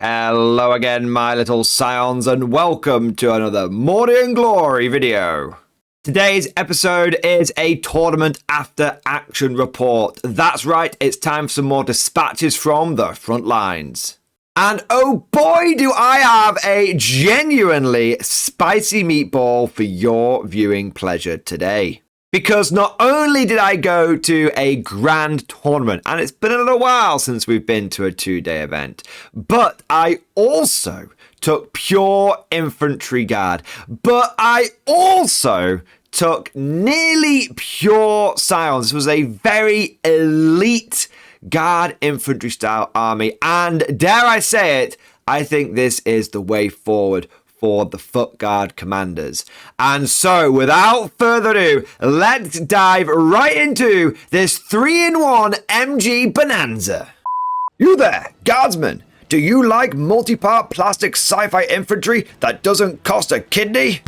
Hello again, my little scions, and welcome to another Mordian Glory video. Today's episode is a tournament after action report. That's right, it's time for some more dispatches from the front lines. And oh boy, do I have a genuinely spicy meatball for your viewing pleasure today. Because not only did I go to a grand tournament, and it's been a little while since we've been to a 2-day event, but I also took pure infantry guard, but I also took nearly pure scions. This was a very elite guard infantry style army, and dare I say it, I think this is the way forward for the foot guard commanders. And so, without further ado, let's dive right into this 3-in-1 MG bonanza. You there, guardsmen! Do you like multi-part plastic sci-fi infantry that doesn't cost a kidney?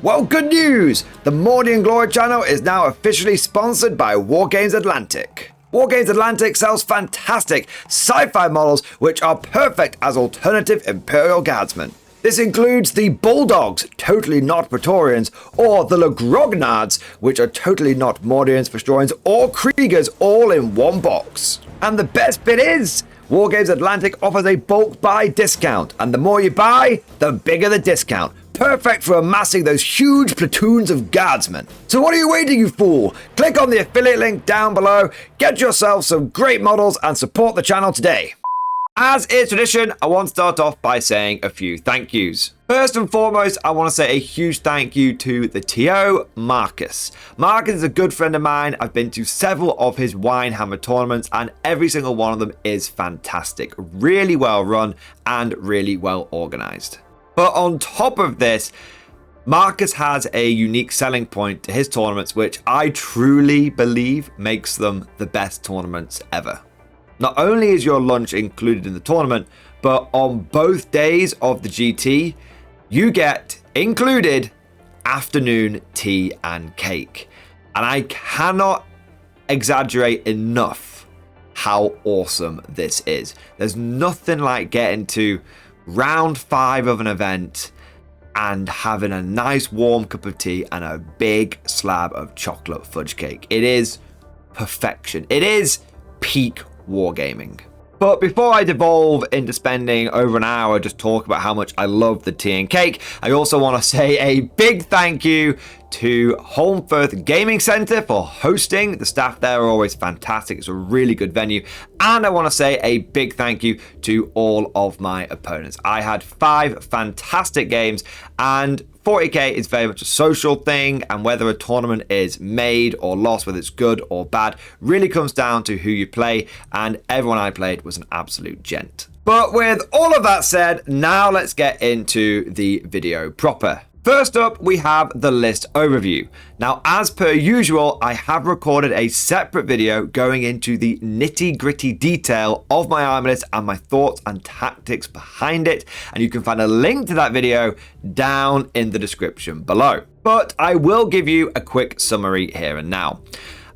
Well, good news! The Mordian Glory channel is now officially sponsored by Wargames Atlantic. Wargames Atlantic sells fantastic sci-fi models which are perfect as alternative Imperial Guardsmen. This includes the Bulldogs, totally not Praetorians, or the Grognards, which are totally not Mordians, Vestorians, or Kriegers, all in one box. And the best bit is, Wargames Atlantic offers a bulk buy discount, and the more you buy, the bigger the discount. Perfect for amassing those huge platoons of guardsmen. So what are you waiting, you fool? Click on the affiliate link down below, get yourself some great models, and support the channel today. As is tradition, I want to start off by saying a few thank yous. First and foremost, I want to say a huge thank you to the TO, Marcus. Marcus is a good friend of mine. I've been to several of his Warhammer tournaments, and every single one of them is fantastic. Really well run and really well organized. But on top of this, Marcus has a unique selling point to his tournaments, which I truly believe makes them the best tournaments ever. Not only is your lunch included in the tournament, but on both days of the GT, you get included afternoon tea and cake. And I cannot exaggerate enough how awesome this is. There's nothing like getting to round 5 of an event and having a nice warm cup of tea and a big slab of chocolate fudge cake. It is perfection. It is peak wargaming. But before I devolve into spending over an hour just talking about how much I love the tea and cake, I also want to say a big thank you to Holmfirth Gaming Centre for hosting. The staff there are always fantastic. It's a really good venue. And I want to say a big thank you to all of my opponents. I had 5 fantastic games, and 40k is very much a social thing, and whether a tournament is made or lost, whether it's good or bad, really comes down to who you play, and everyone I played was an absolute gent. But with all of that said, now let's get into the video proper. First up, we have the list overview. Now, as per usual, I have recorded a separate video going into the nitty-gritty detail of my army list and my thoughts and tactics behind it, and you can find a link to that video down in the description below. But I will give you a quick summary here and now.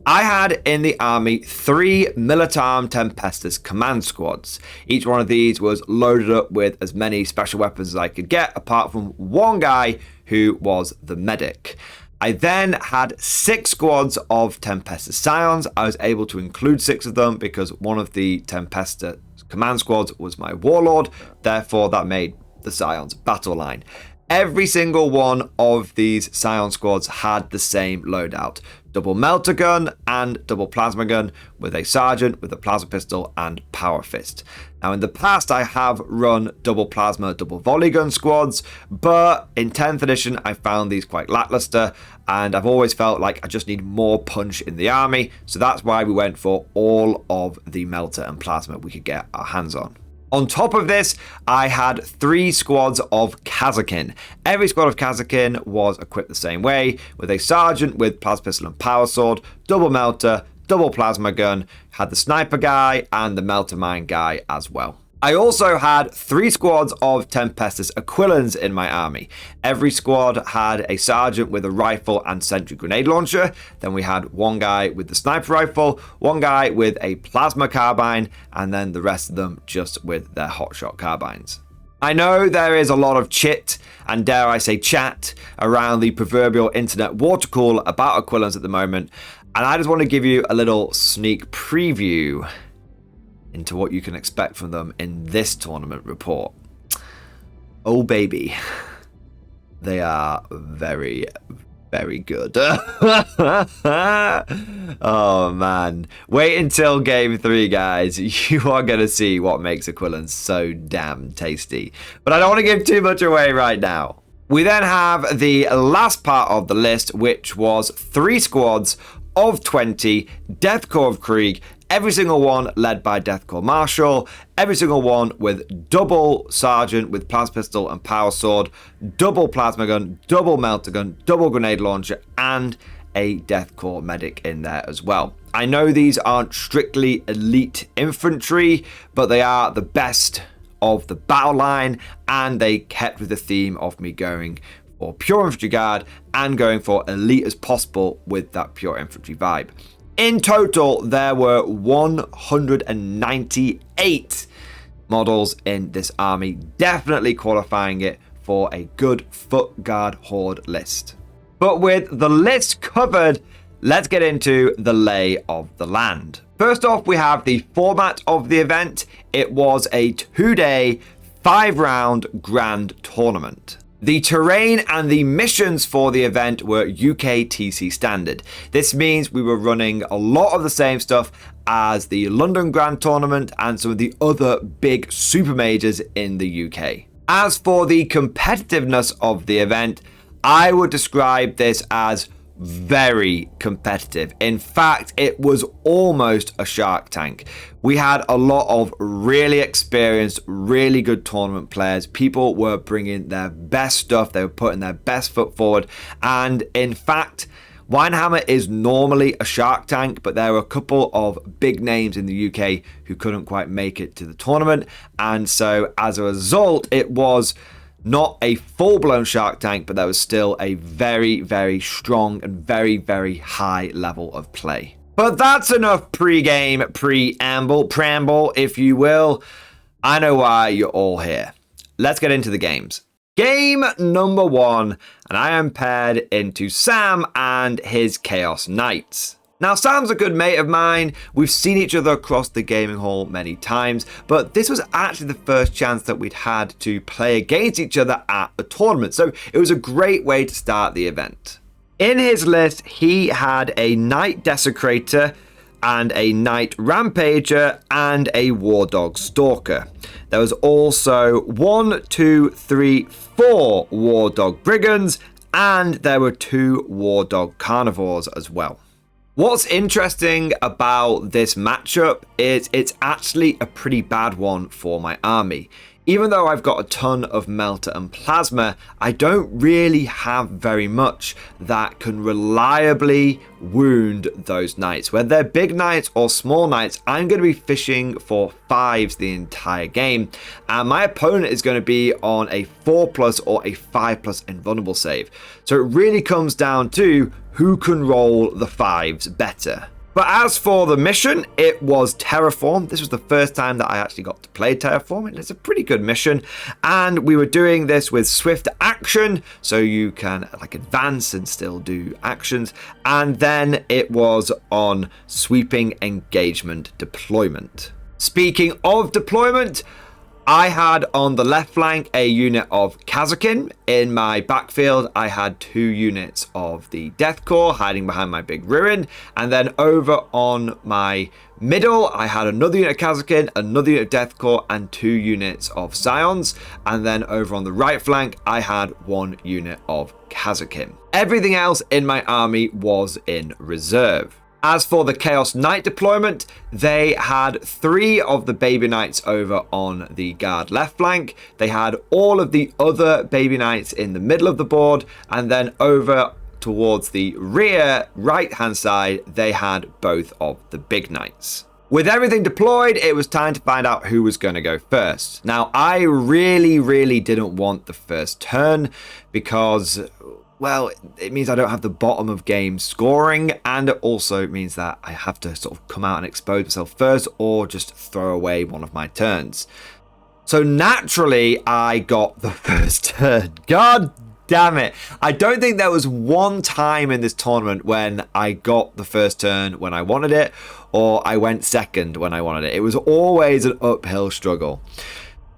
I had in the army 3 Militarm Tempestus command squads. Each one of these was loaded up with as many special weapons as I could get, apart from one guy who was the medic. I then had 6 squads of Tempestus Scions. I was able to include 6 of them because one of the Tempestus command squads was my warlord, therefore that made the Scions battle line. Every single one of these Scion squads had the same loadout. Double melter gun and double plasma gun with a sergeant with a plasma pistol and power fist. Now in the past I have run double plasma, double volley gun squads, but in 10th edition I found these quite lackluster, and I've always felt like I just need more punch in the army, so that's why we went for all of the melter and plasma we could get our hands on. On top of this, I had 3 squads of Kazakin. Every squad of Kazakin was equipped the same way, with a sergeant with plasma pistol and power sword, double melter, double plasma gun, had the sniper guy and the melter mine guy as well. I also had 3 squads of Tempestus Aquilans in my army. Every squad had a sergeant with a rifle and sentry grenade launcher. Then we had one guy with the sniper rifle, one guy with a plasma carbine, and then the rest of them just with their hotshot carbines. I know there is a lot of chit and dare I say chat around the proverbial internet water cooler about Aquilans at the moment, and I just want to give you a little sneak preview into what you can expect from them in this tournament report. Oh baby, they are very, very good. Oh man, wait until game 3, guys. You are going to see what makes Aquilans so damn tasty. But I don't want to give too much away right now. We then have the last part of the list, which was 3 squads of 20 Death Corps of Krieg, every single one led by Death Corps Marshal, every single one with double sergeant with plasma pistol and power sword, double plasma gun, double melter gun, double grenade launcher, and a Death Corps medic in there as well. I know these aren't strictly elite infantry, but they are the best of the battle line, and they kept with the theme of me going for pure infantry guard and going for elite as possible with that pure infantry vibe. In total, there were 198 models in this army, definitely qualifying it for a good foot guard horde list. But with the list covered, let's get into the lay of the land. First off, we have the format of the event. It was a 2-day, 5-round grand tournament. The terrain and the missions for the event were UKTC standard. This means we were running a lot of the same stuff as the London Grand Tournament and some of the other big super majors in the UK. As for the competitiveness of the event, I would describe this as very competitive. In fact, it was almost a Shark Tank. We had a lot of really experienced, really good tournament players. People were bringing their best stuff. They were putting their best foot forward. And in fact, Warhammer is normally a Shark Tank, but there were a couple of big names in the UK who couldn't quite make it to the tournament. And so as a result, it was not a full-blown Shark Tank, but there was still a very, very strong and very, very high level of play. But that's enough pre-game, preamble, if you will. I know why you're all here. Let's get into the games. Game number 1, and I am paired into Sam and his Chaos Knights. Now, Sam's a good mate of mine. We've seen each other across the gaming hall many times, but this was actually the first chance that we'd had to play against each other at a tournament, so it was a great way to start the event. In his list, he had a Knight Desecrator and a Knight Rampager and a War Dog Stalker. There was also 4 War Dog Brigands, and there were 2 War Dog Carnivores as well. What's interesting about this matchup is it's actually a pretty bad one for my army. Even though I've got a ton of melter and plasma, I don't really have very much that can reliably wound those knights. Whether they're big knights or small knights, I'm going to be fishing for 5s the entire game. And my opponent is going to be on a 4+ or a 5+ invulnerable save. So it really comes down to who can roll the 5s better. But as for the mission, it was Terraform. This was the first time that I actually got to play Terraform, and it's a pretty good mission. And we were doing this with swift action, so you can advance and still do actions. And then it was on sweeping engagement deployment. Speaking of deployment, I had on the left flank a unit of Kazakin. In my backfield, I had 2 units of the Death Corps hiding behind my big ruin. And then over on my middle, I had another unit of Kazakin, another unit of Death Corps, and 2 units of Scions. And then over on the right flank, I had 1 unit of Kazakin. Everything else in my army was in reserve. As for the Chaos Knight deployment, they had 3 of the baby knights over on the guard left flank. They had all of the other baby knights in the middle of the board, and then over towards the rear right hand side, they had both of the big knights. With everything deployed, it was time to find out who was going to go first. Now, I really didn't want the first turn because, well, it means I don't have the bottom of game scoring, and it also means that I have to sort of come out and expose myself first or just throw away one of my turns. So naturally, I got the first turn. God damn it. I don't think there was one time in this tournament when I got the first turn when I wanted it, or I went second when I wanted it. It was always an uphill struggle.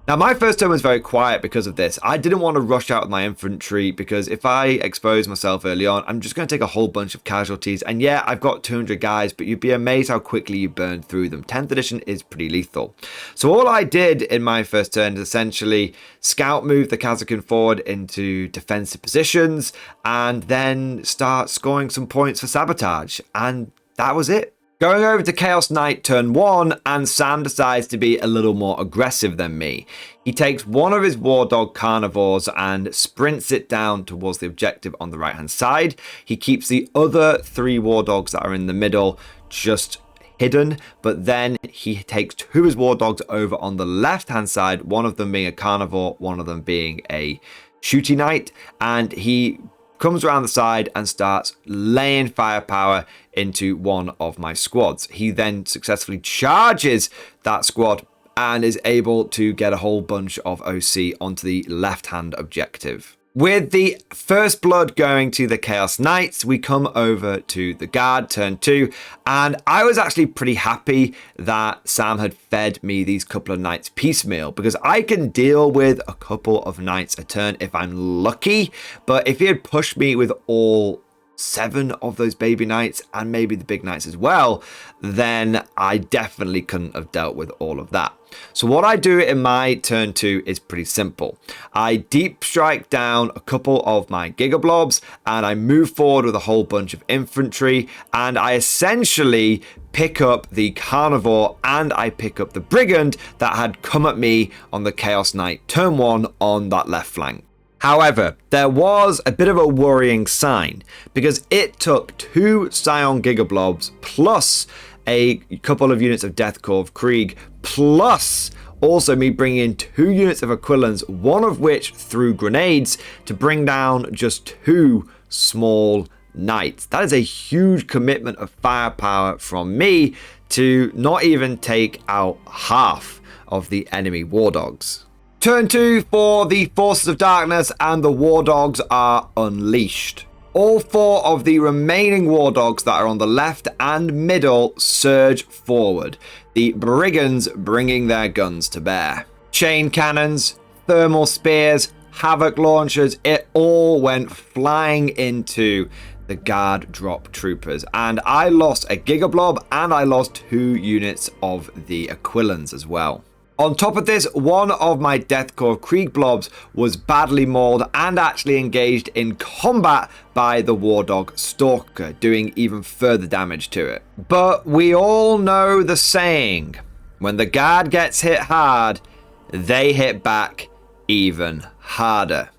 Now, my first turn was very quiet because of this. I didn't want to rush out with my infantry because if I expose myself early on, I'm just going to take a whole bunch of casualties. And yeah, I've got 200 guys, but you'd be amazed how quickly you burn through them. 10th edition is pretty lethal. So all I did in my first turn is essentially scout move the Kazakhstan forward into defensive positions and then start scoring some points for sabotage. And that was it. Going over to Chaos Knight turn 1, and Sam decides to be a little more aggressive than me. He takes one of his War Dog carnivores and sprints it down towards the objective on the right hand side. He keeps the other 3 War Dogs that are in the middle just hidden, but then he takes 2 of his War Dogs over on the left hand side, one of them being a carnivore, one of them being a shooty knight, and he comes around the side and starts laying firepower into one of my squads. He then successfully charges that squad and is able to get a whole bunch of OC onto the left-hand objective. With the first blood going to the Chaos Knights, we come over to the Guard, turn 2, and I was actually pretty happy that Sam had fed me these couple of Knights piecemeal, because I can deal with a couple of Knights a turn if I'm lucky, but if he had pushed me with all 7 of those baby Knights and maybe the big Knights as well, then I definitely couldn't have dealt with all of that. So what I do in my turn 2 is pretty simple. I deep strike down a couple of my Gigablobs and I move forward with a whole bunch of infantry, and I essentially pick up the Carnivore and I pick up the Brigand that had come at me on the Chaos Knight turn 1 on that left flank. However, there was a bit of a worrying sign because it took 2 Scion Gigablobs plus a couple of units of Death Corps Krieg, plus also me bringing in 2 units of Aquilans, one of which threw grenades to bring down just 2 small Knights. That is a huge commitment of firepower from me to not even take out half of the enemy War Dogs. Turn 2 for the Forces of Darkness, and the War Dogs are unleashed. All 4 of the remaining War Dogs that are on the left and middle surge forward, the Brigands bringing their guns to bear. Chain cannons, thermal spears, havoc launchers, it all went flying into the Guard drop troopers, and I lost a Gigablob and I lost 2 units of the Aquilans as well. On top of this, one of my Death Corps Krieg blobs was badly mauled and actually engaged in combat by the War Dog Stalker, doing even further damage to it. But we all know the saying, when the Guard gets hit hard, they hit back even harder.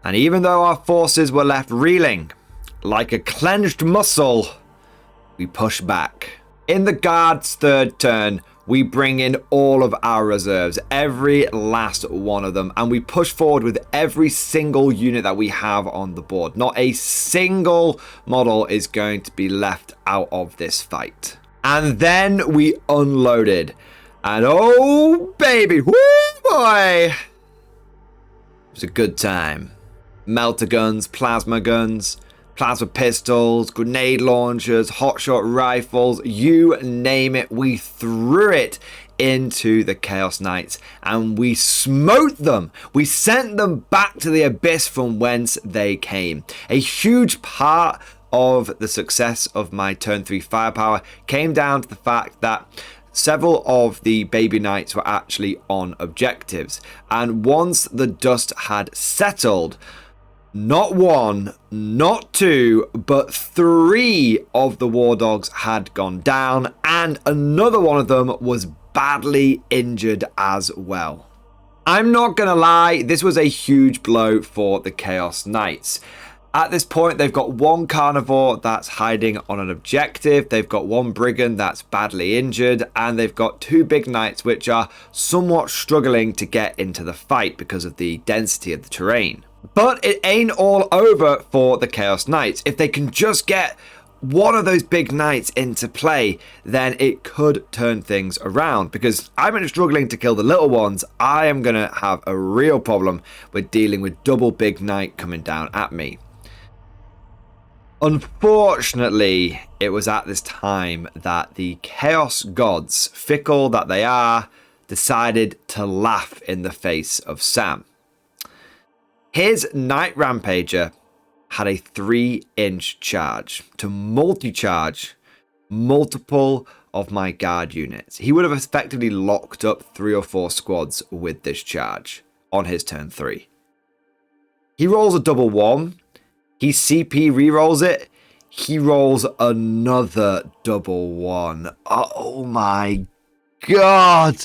And even though our forces were left reeling, like a clenched muscle, we push back. In the Guard's third turn, we bring in all of our reserves, every last one of them, and we push forward with every single unit that we have on the board. Not a single model is going to be left out of this fight. And then we unloaded. And oh baby, whoo boy! It was a good time. Melter guns, plasma pistols, grenade launchers, hotshot rifles, you name it, we threw it into the Chaos Knights and we smote them. We sent them back to the abyss from whence they came. A huge part of the success of my turn 3 firepower came down to the fact that several of the baby Knights were actually on objectives, and once the dust had settled, not 1, not 2, but 3 of the War Dogs had gone down, and another one of them was badly injured as well. I'm not gonna lie, this was a huge blow for the Chaos Knights. At this point, they've got one carnivore that's hiding on an objective, they've got one brigand that's badly injured, and they've got two big knights which are somewhat struggling to get into the fight because of the density of the terrain. But it ain't all over for the Chaos Knights. If they can just get one of those big knights into play, then it could turn things around, because I've been struggling to kill the little ones. I am going to have a real problem with dealing with double big knight coming down at me. Unfortunately, it was at this time that the Chaos Gods, fickle that they are, decided to laugh in the face of Sam. His Knight Rampager had a 3-inch charge to multi-charge multiple of my guard units. He would have effectively locked up 3 or 4 squads with this charge on his turn 3. He rolls a double 1. He CP rerolls it. He rolls another double 1. Oh my god.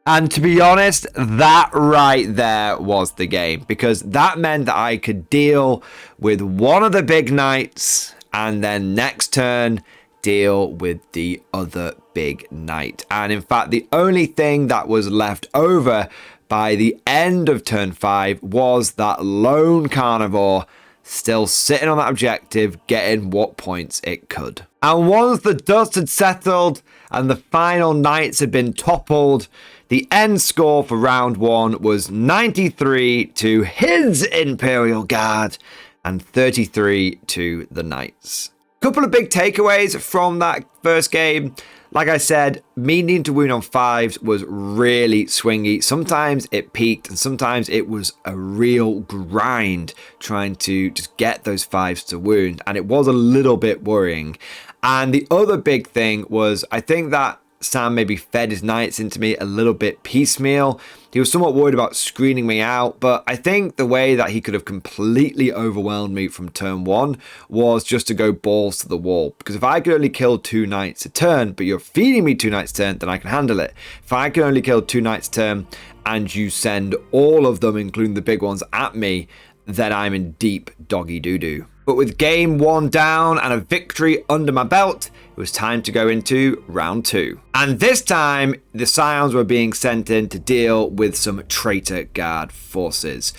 And to be honest, that right there was the game, because that meant that I could deal with one of the big knights and then next turn deal with the other big knight. And in fact, the only thing that was left over by the end of turn 5 was that lone carnivore still sitting on that objective, getting what points it could. And once the dust had settled and the final knights had been toppled, the end score for round 1 was 93 to his Imperial Guard and 33 to the Knights. Couple of big takeaways from that first game. Like I said, me needing to wound on 5s was really swingy. Sometimes it peaked and sometimes it was a real grind trying to just get those 5s to wound. And it was a little bit worrying. And the other big thing was, I think that Sam maybe fed his knights into me a little bit piecemeal. He was somewhat worried about screening me out, but I think the way that he could have completely overwhelmed me from turn 1 was just to go balls to the wall. Because if I could only kill 2 knights a turn, but you're feeding me 2 knights a turn, then I can handle it. If I can only kill 2 knights a turn and you send all of them, including the big ones, at me, then I'm in deep doggy doo-doo. But with game 1 down and a victory under my belt, it was time to go into round 2. And this time, the Scions were being sent in to deal with some traitor guard forces.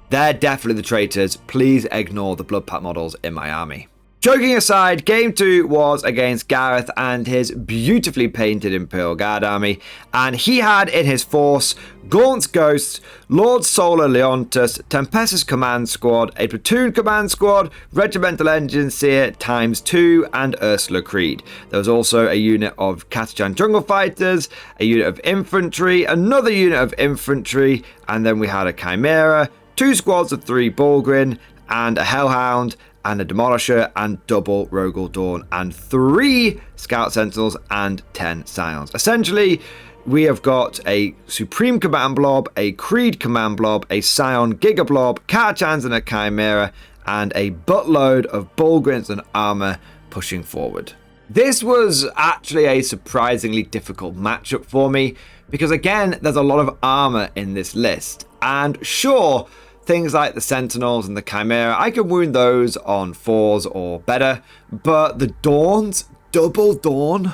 They're definitely the traitors. Please ignore the blood pact models in my army. Joking aside, game 2 was against Gareth and his beautifully painted Imperial Guard army, and he had in his force Gaunt's Ghosts, Lord Solar Leontus, Tempestus Command Squad, a Platoon Command Squad, Regimental Engine Seer ×2, and Ursula Creed. There was also a unit of Catachan Jungle Fighters, a unit of Infantry, another unit of Infantry, and then we had a Chimera, 2 squads of 3 Bulgrin, and a Hellhound, and a Demolisher, and double Rogel Dawn, and 3 Scout Sentinels, and 10 Scions. Essentially, we have got a Supreme Command Blob, a Creed Command Blob, a Scion Giga Blob, Catachans and a Chimera, and a buttload of Bulgrins and armor pushing forward. This was actually a surprisingly difficult matchup for me, because again, there's a lot of armor in this list, and sure, things like the Sentinels and the Chimera, I can wound those on 4s or better, but the Dawns, double Dawn,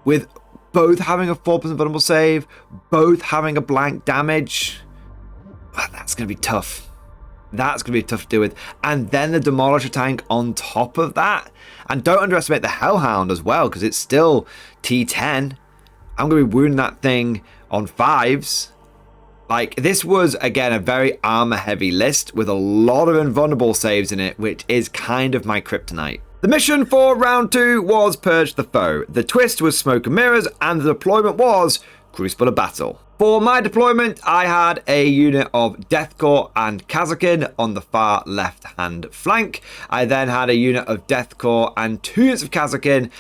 with both having a 4% vulnerable save, both having a blank damage, that's going to be tough. That's going to be tough to deal with. And then the Demolisher tank on top of that. And don't underestimate the Hellhound as well, because it's still T10. I'm going to be wounding that thing on 5s. Like, this was, again, a very armor-heavy list with a lot of invulnerable saves in it, which is kind of my kryptonite. The mission for round 2 was Purge the Foe. The twist was Smoke and Mirrors, and the deployment was Crucible of Battle. For my deployment, I had a unit of Deathcore and Kazakin on the far left-hand flank. I then had a unit of Deathcore and 2 units of Kazakin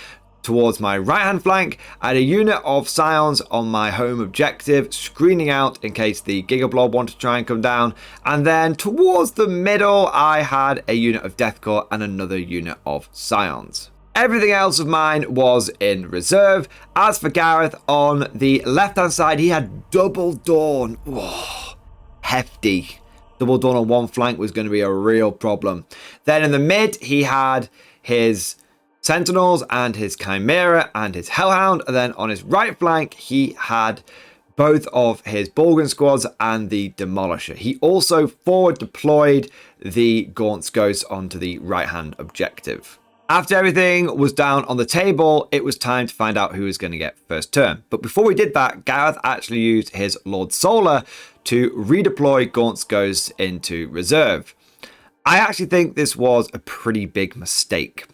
towards my right-hand flank. I had a unit of Scions on my home objective, screening out in case the Giga Blob wanted to try and come down. And then towards the middle, I had a unit of Deathcore and another unit of Scions. Everything else of mine was in reserve. As for Gareth, on the left-hand side, he had Double Dawn. Whoa, hefty. double dawn on one flank was going to be a real problem. Then in the mid, he had his Sentinels and his Chimera and his Hellhound. And then on his right flank, he had both of his Borgin squads and the Demolisher. He also forward deployed the Gaunt's Ghost onto the right-hand objective. After everything was down on the table, it was time to find out who was going to get first turn. But before we did that, Gareth actually used his Lord Solar to redeploy Gaunt's Ghost into reserve. I actually think this was a pretty big mistake.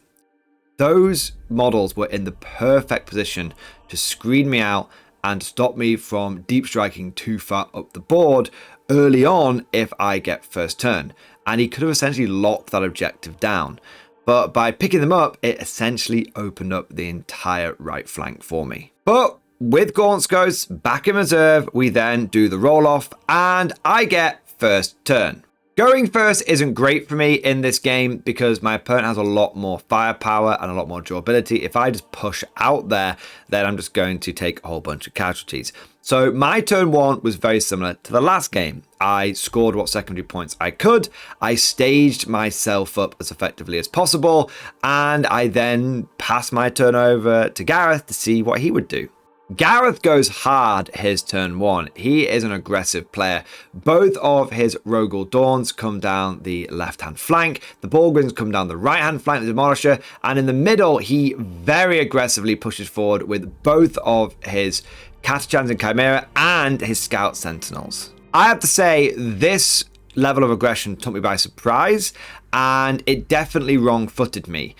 Those models were in the perfect position to screen me out and stop me from deep striking too far up the board early on if I get first turn. And he could have essentially locked that objective down. But by picking them up, it essentially opened up the entire right flank for me. But with Gaunt's Ghost back in reserve, we then do the roll-off and I get first turn. Going first isn't great for me in this game because my opponent has a lot more firepower and a lot more durability. If I just push out there, then I'm just going to take a whole bunch of casualties. So my turn one was very similar to the last game. I scored what secondary points I could. I staged myself up as effectively as possible. And I then passed my turn over to Gareth to see what he would do. Gareth goes hard his turn one. He is an aggressive player. Both of his Rogel Dawns come down the left-hand flank. The Borgwins come down the right-hand flank, the Demolisher. And in the middle, he very aggressively pushes forward with both of his Catachans and Chimera and his Scout Sentinels. I have to say, this level of aggression took me by surprise. And it definitely wrong-footed me.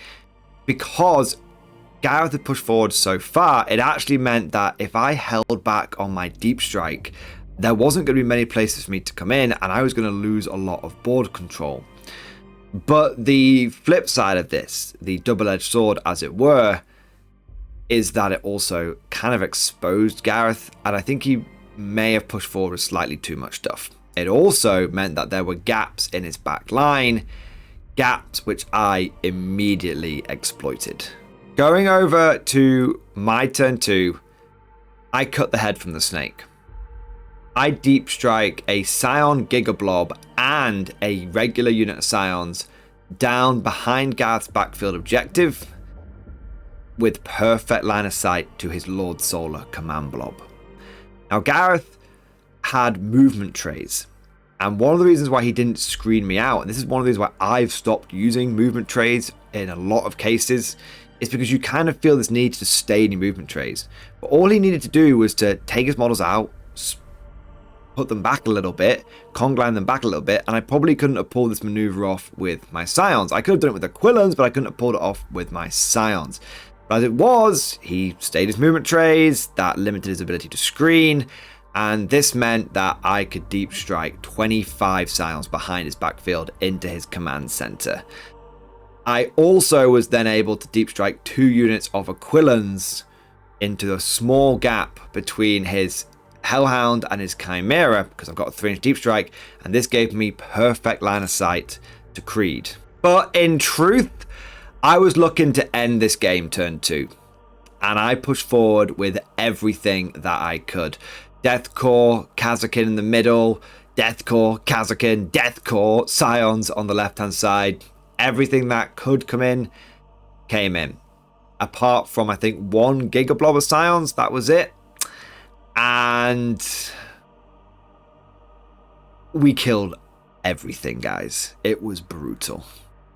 Because Gareth had pushed forward so far, it actually meant that if I held back on my deep strike, there wasn't going to be many places for me to come in and I was going to lose a lot of board control. But the flip side of this, the double-edged sword as it were, is that it also kind of exposed Gareth and I think he may have pushed forward with slightly too much stuff. It also meant that there were gaps in his back line, gaps which I immediately exploited. Going over to my turn two, I cut the head from the snake. I deep strike a Scion Gigablob and a regular unit of Scions down behind Gareth's backfield objective with perfect line of sight to his Lord Solar command blob. Now Gareth had movement trays, and one of the reasons why he didn't screen me out, and this is one of the reasons why I've stopped using movement trays in a lot of cases, is because you kind of feel this need to stay in your movement trays. But all he needed to do was to take his models out, put them back a little bit, conglime them back a little bit, and I probably couldn't have pulled this maneuver off with my Scions. I could have done it with the Quillons, but I couldn't have pulled it off with my Scions. But as it was, he stayed his movement trays, that limited his ability to screen, and this meant that I could deep strike 25 Scions behind his backfield into his command center. I also was then able to deep strike 2 units of Aquilans into a small gap between his Hellhound and his Chimera because I've got a 3-inch deep strike, and this gave me perfect line of sight to Creed. But in truth, I was looking to end this game turn 2, and I pushed forward with everything that I could. Deathcore, Kazakin in the middle, Deathcore, Kazakin, Deathcore, Scions on the left-hand side. Everything that could come in, came in. Apart from, I think, 1 Gigablob of Scions, that was it. And we killed everything, guys. It was brutal.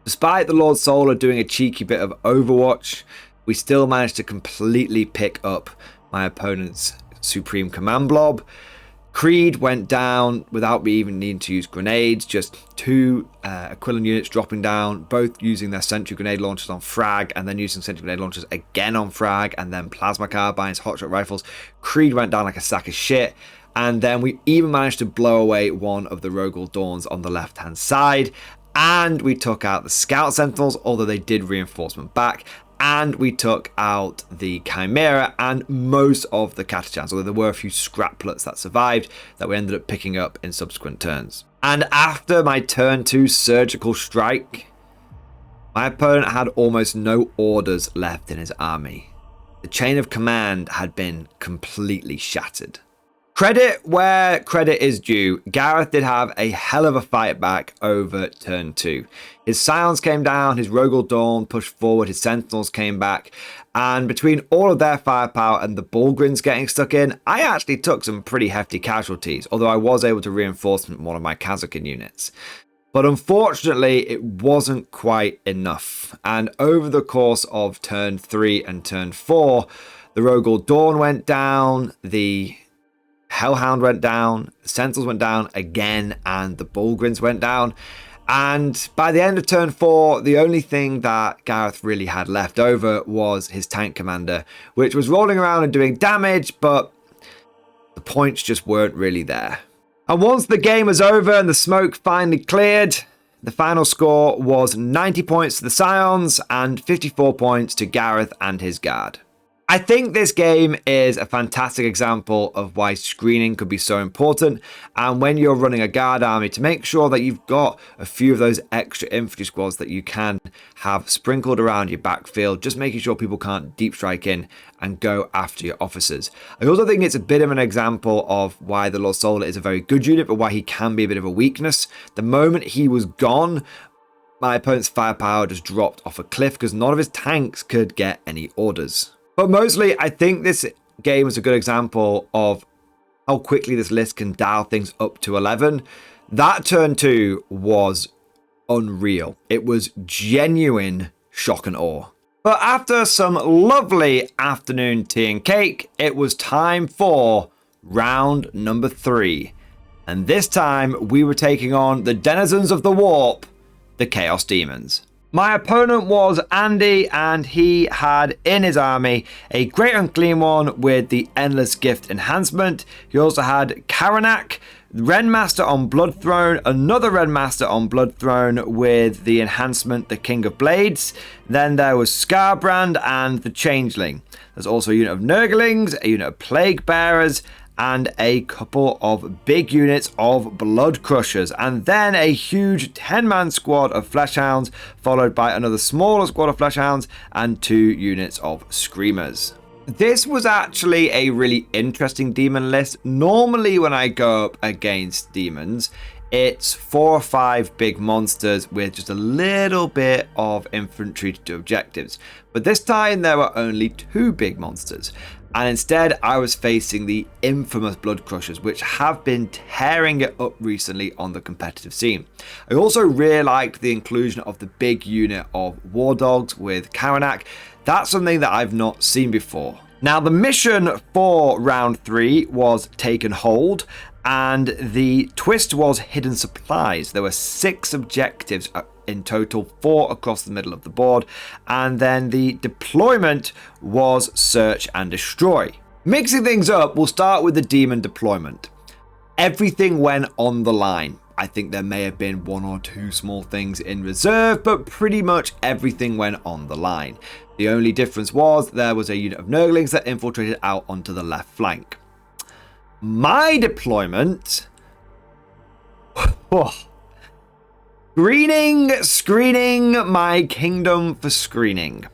Despite the Lord Solar doing a cheeky bit of Overwatch, we still managed to completely pick up my opponent's Supreme Command Blob. Creed went down without me even needing to use grenades, just 2 Aquilon units dropping down, both using their sentry grenade launchers on frag, and then using sentry grenade launchers again on frag, and then plasma carbines, hotshot rifles. Creed went down like a sack of shit, and then we even managed to blow away one of the Rogel Dawns on the left-hand side, and we took out the Scout Sentinels, although they did reinforcement back, and we took out the Chimera and most of the Catachans, although there were a few scraplets that survived that we ended up picking up in subsequent turns. And after my turn 2 surgical strike, my opponent had almost no orders left in his army. The chain of command had been completely shattered. Credit where credit is due, Gareth did have a hell of a fight back over turn 2. His Scions came down, his Rogal Dawn pushed forward, his Sentinels came back, and between all of their firepower and the Bullgrins getting stuck in, I actually took some pretty hefty casualties, although I was able to reinforce one of my Kazakin units. But unfortunately, it wasn't quite enough, and over the course of turn 3 and turn 4, the Rogal Dawn went down, the Hellhound went down, the Sentinels went down again, and the Bullgrins went down. And by the end of turn 4, the only thing that Gareth really had left over was his tank commander, which was rolling around and doing damage, but the points just weren't really there. And once the game was over and the smoke finally cleared, the final score was 90 points to the Scions and 54 points to Gareth and his guard. I think this game is a fantastic example of why screening could be so important, and when you're running a guard army, to make sure that you've got a few of those extra infantry squads that you can have sprinkled around your backfield, just making sure people can't deep strike in and go after your officers. I also think it's a bit of an example of why the Lord Solar is a very good unit, but why he can be a bit of a weakness. The moment he was gone, my opponent's firepower just dropped off a cliff because none of his tanks could get any orders. But mostly, I think this game is a good example of how quickly this list can dial things up to 11. That turn 2 was unreal. It was genuine shock and awe. But after some lovely afternoon tea and cake, it was time for round number 3. And this time, we were taking on the denizens of the warp, the Chaos Demons. My opponent was Andy, and he had in his army a Great Unclean One with the Endless Gift enhancement. He also had Karanak, Renmaster on Blood Throne, another Renmaster on Blood Throne with the enhancement the King of Blades. Then there was Scarbrand and the Changeling. There's also a unit of Nurglings, a unit of Plague Bearers, and a couple of big units of Blood Crushers, and then a huge 10-man squad of Fleshhounds, followed by another smaller squad of Fleshhounds and 2 units of Screamers. This was actually a really interesting demon list. Normally when I go up against demons, it's 4 or 5 big monsters with just a little bit of infantry to do objectives. But this time there were only 2 big monsters. And instead, I was facing the infamous Blood Crushers, which have been tearing it up recently on the competitive scene. I also really liked the inclusion of the big unit of War Dogs with Karanak. That's something that I've not seen before. Now, the mission for round 3 was Taken Hold, and the twist was Hidden Supplies. There were 6 objectives in total, 4 across the middle of the board, and then the deployment was Search and Destroy. Mixing things up, we'll start with the demon deployment. Everything went on the line. I think there may have been 1 or 2 small things in reserve, but pretty much everything went on the line. The only difference was there was a unit of Nurglings that infiltrated out onto the left flank. My deployment... Screening my kingdom for screening.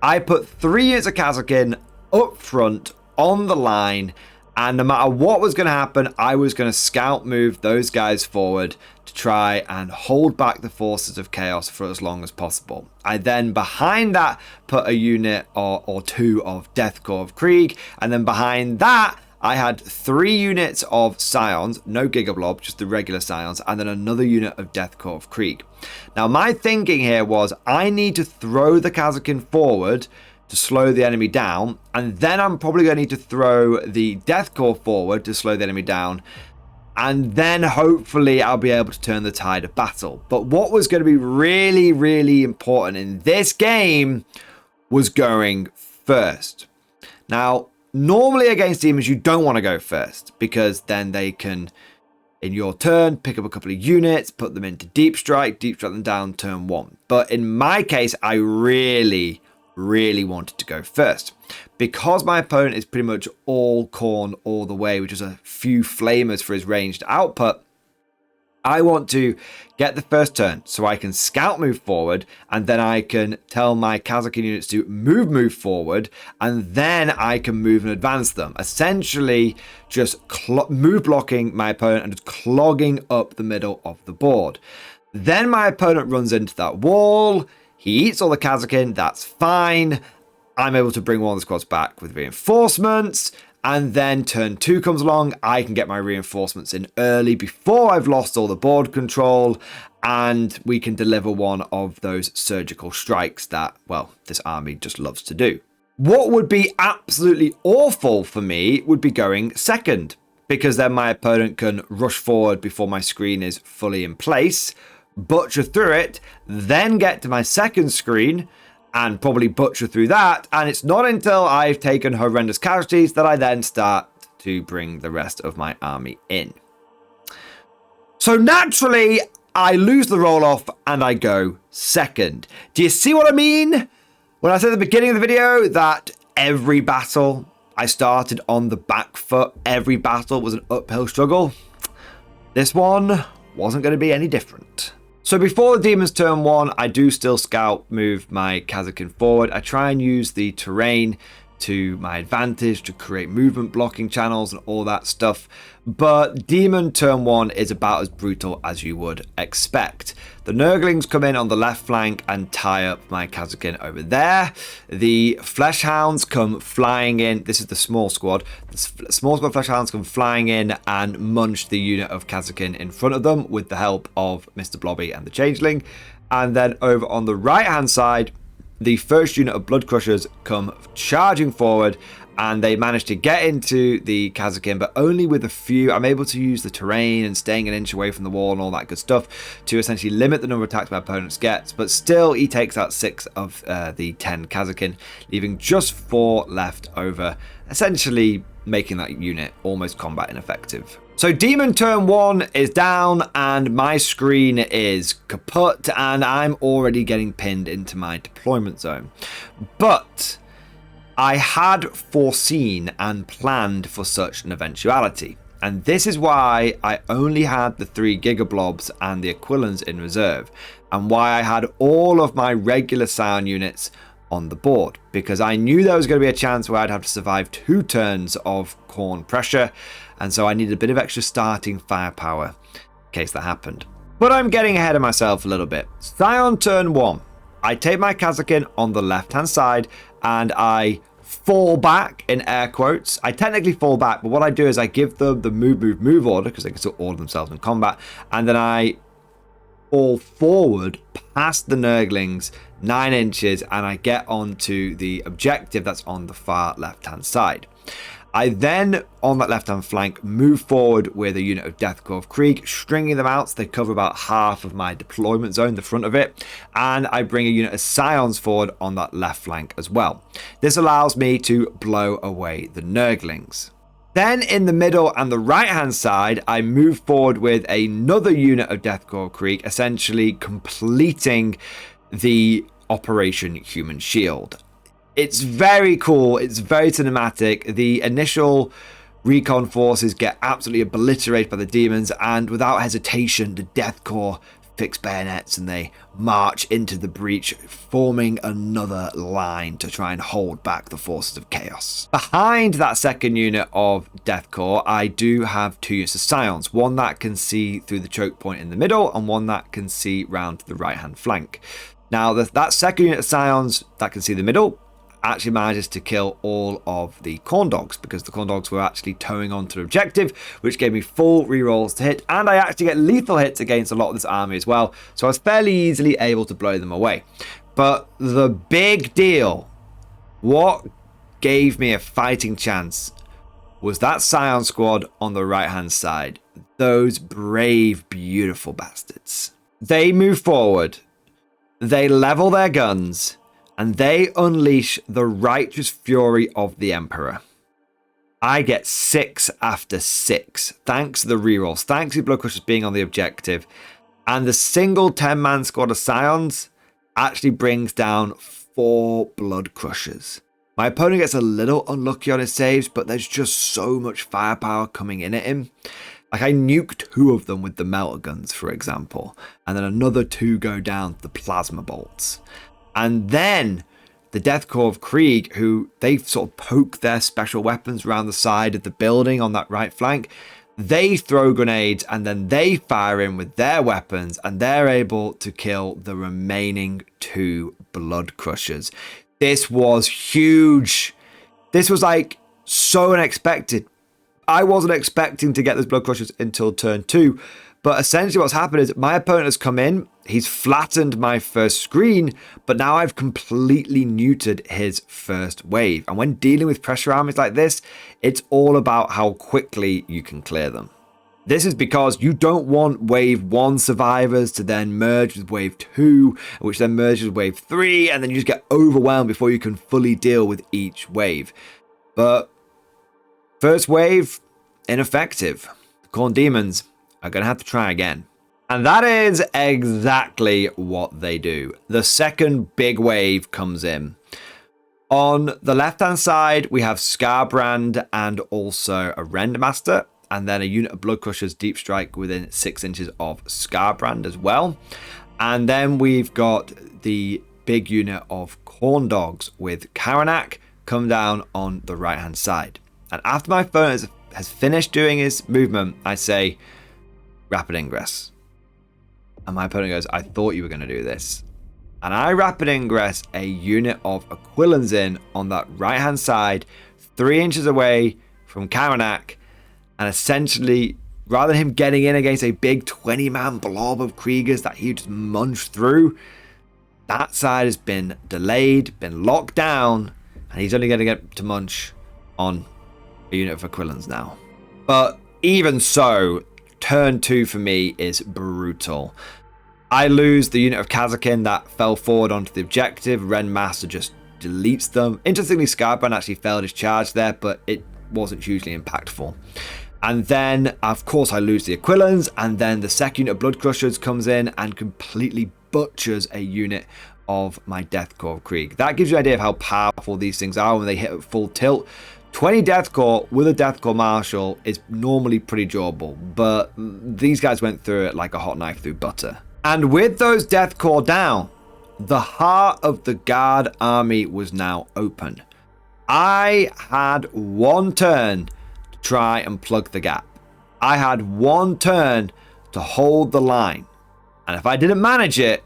I put 3 units of Kazakin up front on the line, and no matter what was going to happen, I was going to scout move those guys forward to try and hold back the forces of chaos for as long as possible. I then, behind that, put a unit or 2 of Deathcore of Krieg, and then behind that, I had 3 units of Scions, no Gigablob, just the regular Scions, and then another unit of Deathcore of Krieg. Now, my thinking here was I need to throw the Kazakin forward to slow the enemy down, and then I'm probably going to need to throw the Deathcore forward to slow the enemy down, and then hopefully I'll be able to turn the tide of battle. But what was going to be really, really important in this game was going first. Now, normally against demons, you don't want to go first, because then they can, in your turn, pick up a couple of units, put them into deep strike them down turn 1. But in my case, I really wanted to go first. Because my opponent is pretty much all Khorne all the way, which is a few flamers for his ranged output, I want to get the first turn so I can scout move forward, and then I can tell my Kazakin units to move forward, and then I can move and advance them. Essentially just move blocking my opponent and just clogging up the middle of the board. Then my opponent runs into that wall, he eats all the Kazakin, that's fine. I'm able to bring one of the squads back with reinforcements. And then turn 2 comes along, I can get my reinforcements in early before I've lost all the board control, and we can deliver one of those surgical strikes that, well, this army just loves to do. What would be absolutely awful for me would be going second, because then my opponent can rush forward before my screen is fully in place, butcher through it, then get to my second screen, and probably butcher through that, and it's not until I've taken horrendous casualties that I then start to bring the rest of my army in. So naturally, I lose the roll-off and I go second. Do you see what I mean? When I said at the beginning of the video that every battle I started on the back foot, every battle was an uphill struggle, this one wasn't going to be any different. So before the demons turn 1, I do still scout move my Kazakin forward. I try and use the terrain to my advantage to create movement blocking channels and all that stuff. But demon turn 1 is about as brutal as you would expect. The Nurglings come in on the left flank and tie up my Kazakin over there. The Fleshhounds come flying in. This is the small squad. The small squad Fleshhounds come flying in and munch the unit of Kazakin in front of them with the help of Mr. Blobby and the Changeling. And then over on the right hand side, the first unit of Blood Crushers come charging forward, and they manage to get into the Kazakin, but only with a few. I'm able to use the terrain and staying an inch away from the wall and all that good stuff to essentially limit the number of attacks my opponent gets, but still he takes out 6 of the 10 Kazakin, leaving just 4 left over, essentially making that unit almost combat ineffective. So demon turn 1 is down and my screen is kaput and I'm already getting pinned into my deployment zone. But I had foreseen and planned for such an eventuality. And this is why I only had the 3 Gigablobs and the Aquilans in reserve, and why I had all of my regular Scion units on the board, because I knew there was going to be a chance where I'd have to survive 2 turns of Khorne pressure, and so I needed a bit of extra starting firepower in case that happened. But I'm getting ahead of myself a little bit. Scion turn 1. I take my Kazakin on the left hand side and I fall back in air quotes. I technically fall back, but what I do is I give them the move order, because they can still order themselves in combat, and then I fall forward past the Nurglings 9 inches and I get onto the objective that's on the far left hand side. I then, on that left-hand flank, move forward with a unit of Deathcore Krieg, stringing them out so they cover about half of my deployment zone, the front of it, and I bring a unit of Scions forward on that left flank as well. This allows me to blow away the Nurglings. Then in the middle and the right-hand side, I move forward with another unit of Deathcore Krieg, essentially completing the Operation Human Shield. It's very cool. It's very cinematic. The initial recon forces get absolutely obliterated by the demons, and without hesitation, the Death Corps fix bayonets and they march into the breach, forming another line to try and hold back the forces of chaos. Behind that second unit of Death Corps, I do have 2 units of Scions, one that can see through the choke point in the middle and one that can see round to the right hand flank. Now that second unit of Scions that can see the middle actually manages to kill all of the Khorne dogs, because the Khorne dogs were actually towing onto the objective, which gave me full rerolls to hit, and I actually get lethal hits against a lot of this army as well, so I was fairly easily able to blow them away. But the big deal, what gave me a fighting chance, was that Scion squad on the right hand side. Those brave, beautiful bastards. They move forward, they level their guns, and they unleash the righteous fury of the Emperor. I get 6 after 6, thanks to the rerolls, thanks to Blood Crushers being on the objective, and the single 10-man squad of Scions actually brings down 4 Blood Crushers. My opponent gets a little unlucky on his saves, but there's just so much firepower coming in at him. Like, I nuked 2 of them with the melter guns, for example. And then another 2 go down to the plasma bolts. And then the Death Corps of Krieg, who they sort of poke their special weapons around the side of the building on that right flank. They throw grenades and then they fire in with their weapons and they're able to kill the remaining 2 Blood Crushers. This was huge. This was like so unexpected. I wasn't expecting to get those Blood Crushers until turn 2. But essentially what's happened is my opponent has come in, he's flattened my first screen, but now I've completely neutered his first wave. And when dealing with pressure armies like this, it's all about how quickly you can clear them. This is because you don't want wave 1 survivors to then merge with wave 2, which then merges with wave 3, and then you just get overwhelmed before you can fully deal with each wave. But first wave, ineffective. The Khorne Demons are going to have to try again. And that is exactly what they do. The second big wave comes in. On the left-hand side, we have Skarbrand and also a Rendmaster, and then a unit of Blood Crushers Deep Strike within 6 inches of Skarbrand as well. And then we've got the big unit of Khorne Dogs with Karanak come down on the right-hand side. And after my opponent has finished doing his movement, I say, Rapid Ingress. And my opponent goes, I thought you were going to do this. And I Rapid Ingress a unit of Aquilans in on that right hand side, 3 inches away from Karanak. And essentially, rather than him getting in against a big 20-man blob of Kriegers that he just munched through, that side has been delayed, been locked down, and he's only going to get to munch on a unit of Aquilans now. But even so, turn 2 for me is brutal. I lose the unit of Kazakin that fell forward onto the objective. Rendmaster just deletes them. Interestingly, Skarbrand actually failed his charge there, but it wasn't hugely impactful. And then, of course, I lose the Aquilans, and then the second unit of Blood Crushers comes in and completely butchers a unit of my Death Corps of Krieg. That gives you an idea of how powerful these things are when they hit at full tilt. 20 Death Corps with a Death Corps Marshal is normally pretty durable, but these guys went through it like a hot knife through butter. And with those Death Corps down, the heart of the Guard army was now open. I had 1 turn to try and plug the gap. I had 1 turn to hold the line. And if I didn't manage it,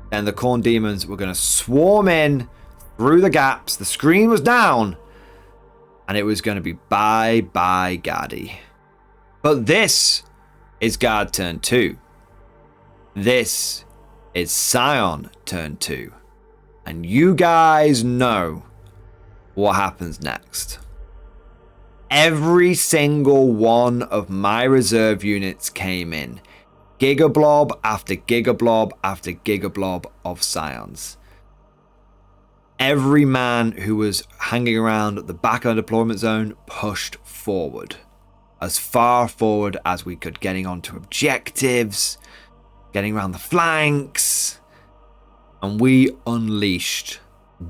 then the Khorne Demons were going to swarm in through the gaps. The screen was down. And it was going to be bye-bye Guardy. But this is Guard turn 2. This is Scion turn 2. And you guys know what happens next. Every single one of my reserve units came in. Gigablob after Gigablob after Gigablob of Scions. Every man who was hanging around at the back of the deployment zone pushed forward. As far forward as we could, getting onto objectives, getting around the flanks. And we unleashed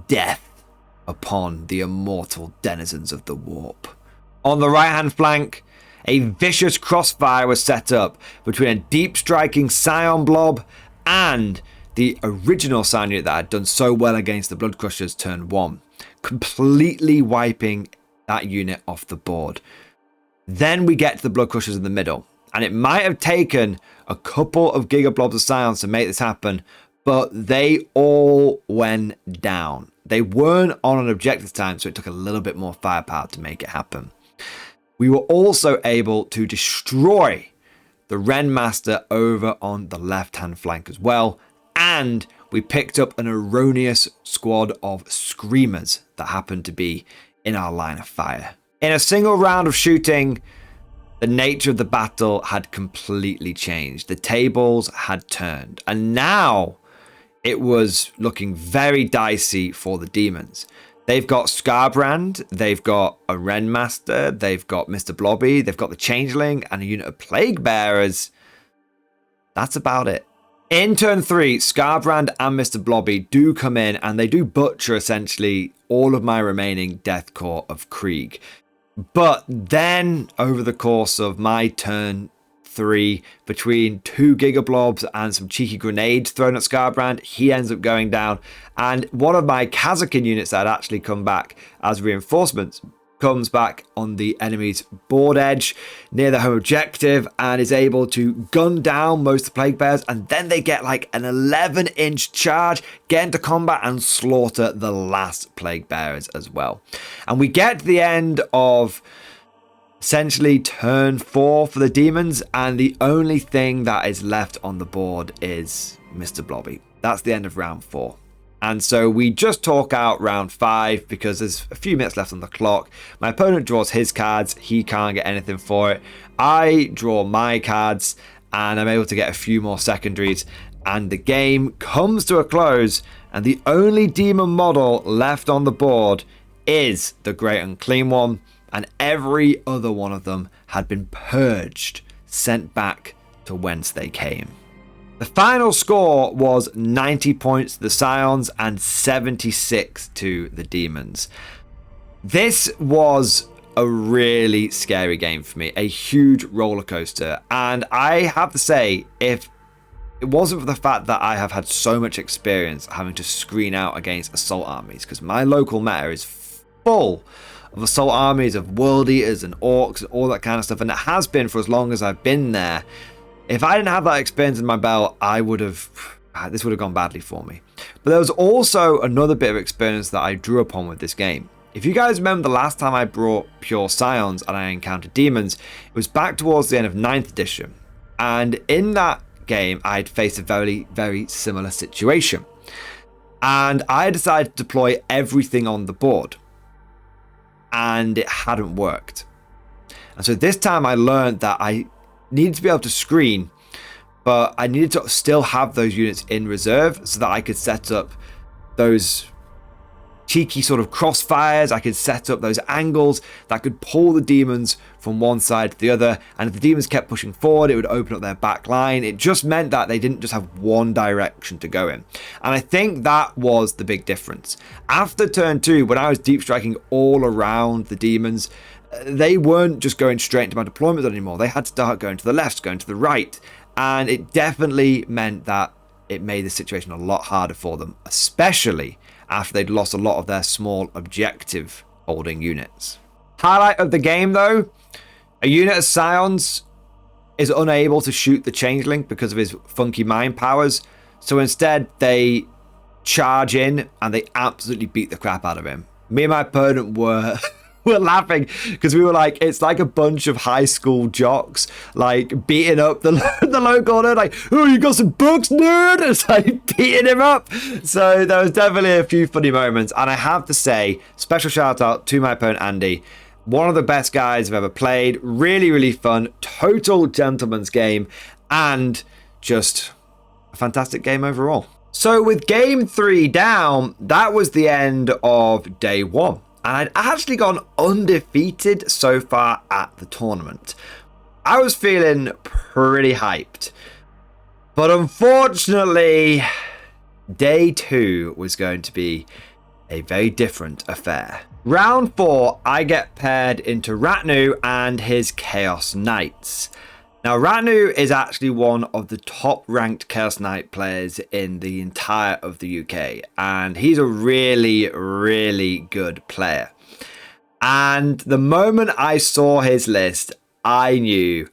death upon the immortal denizens of the warp. On the right-hand flank, a vicious crossfire was set up between a deep-striking Scion blob and the original Scion unit that had done so well against the Blood Crushers turn 1, completely wiping that unit off the board. Then we get to the Blood Crushers in the middle, and it might have taken a couple of Gigablobs of Scions to make this happen, but they all went down. They weren't on an objective time, so it took a little bit more firepower to make it happen. We were also able to destroy the Rendmaster over on the left-hand flank as well, and we picked up an erroneous squad of Screamers that happened to be in our line of fire. In a single round of shooting, the nature of the battle had completely changed. The tables had turned, and now it was looking very dicey for the demons. They've got Skarbrand, they've got a Rendmaster, they've got Mr. Blobby, they've got the Changeling, and a unit of Plague Bearers. That's about it. In turn 3, Skarbrand and Mr. Blobby do come in, and they do butcher essentially all of my remaining Death Corps of Krieg. But then over the course of my turn 3, between 2 gigablobs and some cheeky grenades thrown at Scarbrand, he ends up going down. And one of my Kazakin units that had actually come back as reinforcements comes back on the enemy's board edge near the home objective and is able to gun down most of the plague bears, and then they get like an 11-inch charge, get into combat and slaughter the last plague bearers as well. And we get to the end of essentially turn 4 for the demons, and the only thing that is left on the board is Mr. Blobby. That's the end of round 4. And so we just talk out round 5 because there's a few minutes left on the clock. My opponent draws his cards. He can't get anything for it. I draw my cards and I'm able to get a few more secondaries. And the game comes to a close. And the only demon model left on the board is the Great Unclean One. And every other one of them had been purged, sent back to whence they came. The final score was 90 points to the Scions and 76 to the Demons. This was a really scary game for me, a huge roller coaster. And I have to say, if it wasn't for the fact that I have had so much experience having to screen out against assault armies, because my local meta is full of assault armies, of world eaters and orcs and all that kind of stuff, and it has been for as long as I've been there. If I didn't have that experience in my belt, this would have gone badly for me. But there was also another bit of experience that I drew upon with this game. If you guys remember the last time I brought pure Scions and I encountered demons, it was back towards the end of 9th edition. And in that game, I'd faced a very, very similar situation. And I decided to deploy everything on the board. And it hadn't worked. And so this time I learned that I needed to be able to screen, but I needed to still have those units in reserve so that I could set up those cheeky sort of crossfires. I could set up those angles that could pull the demons from one side to the other, and if the demons kept pushing forward, it would open up their back line. It just meant that they didn't just have one direction to go in, and I think that was the big difference. After turn 2, when I was deep striking all around the demons, they weren't just going straight into my deployment anymore. They had to start going to the left, going to the right. And it definitely meant that it made the situation a lot harder for them, especially after they'd lost a lot of their small objective holding units. Highlight of the game though, a unit of Scions is unable to shoot the Changeling because of his funky mind powers. So instead they charge in and they absolutely beat the crap out of him. Me and my opponent were laughing because we were like, it's like a bunch of high school jocks like beating up the local nerd, like, oh, you got some books, nerd? It's like beating him up. So there was definitely a few funny moments, and I have to say, special shout out to my opponent Andy, one of the best guys I've ever played. Really, really fun, total gentleman's game, and just a fantastic game overall. So with game 3 down, that was the end of day 1. And I'd actually gone undefeated so far at the tournament. I was feeling pretty hyped. But unfortunately, day 2 was going to be a very different affair. Round 4, I get paired into Ratnu and his Chaos Knights. Now, Ratnu is actually one of the top-ranked Chaos Knight players in the entire of the UK, and he's a really, really good player. And the moment I saw his list, I knew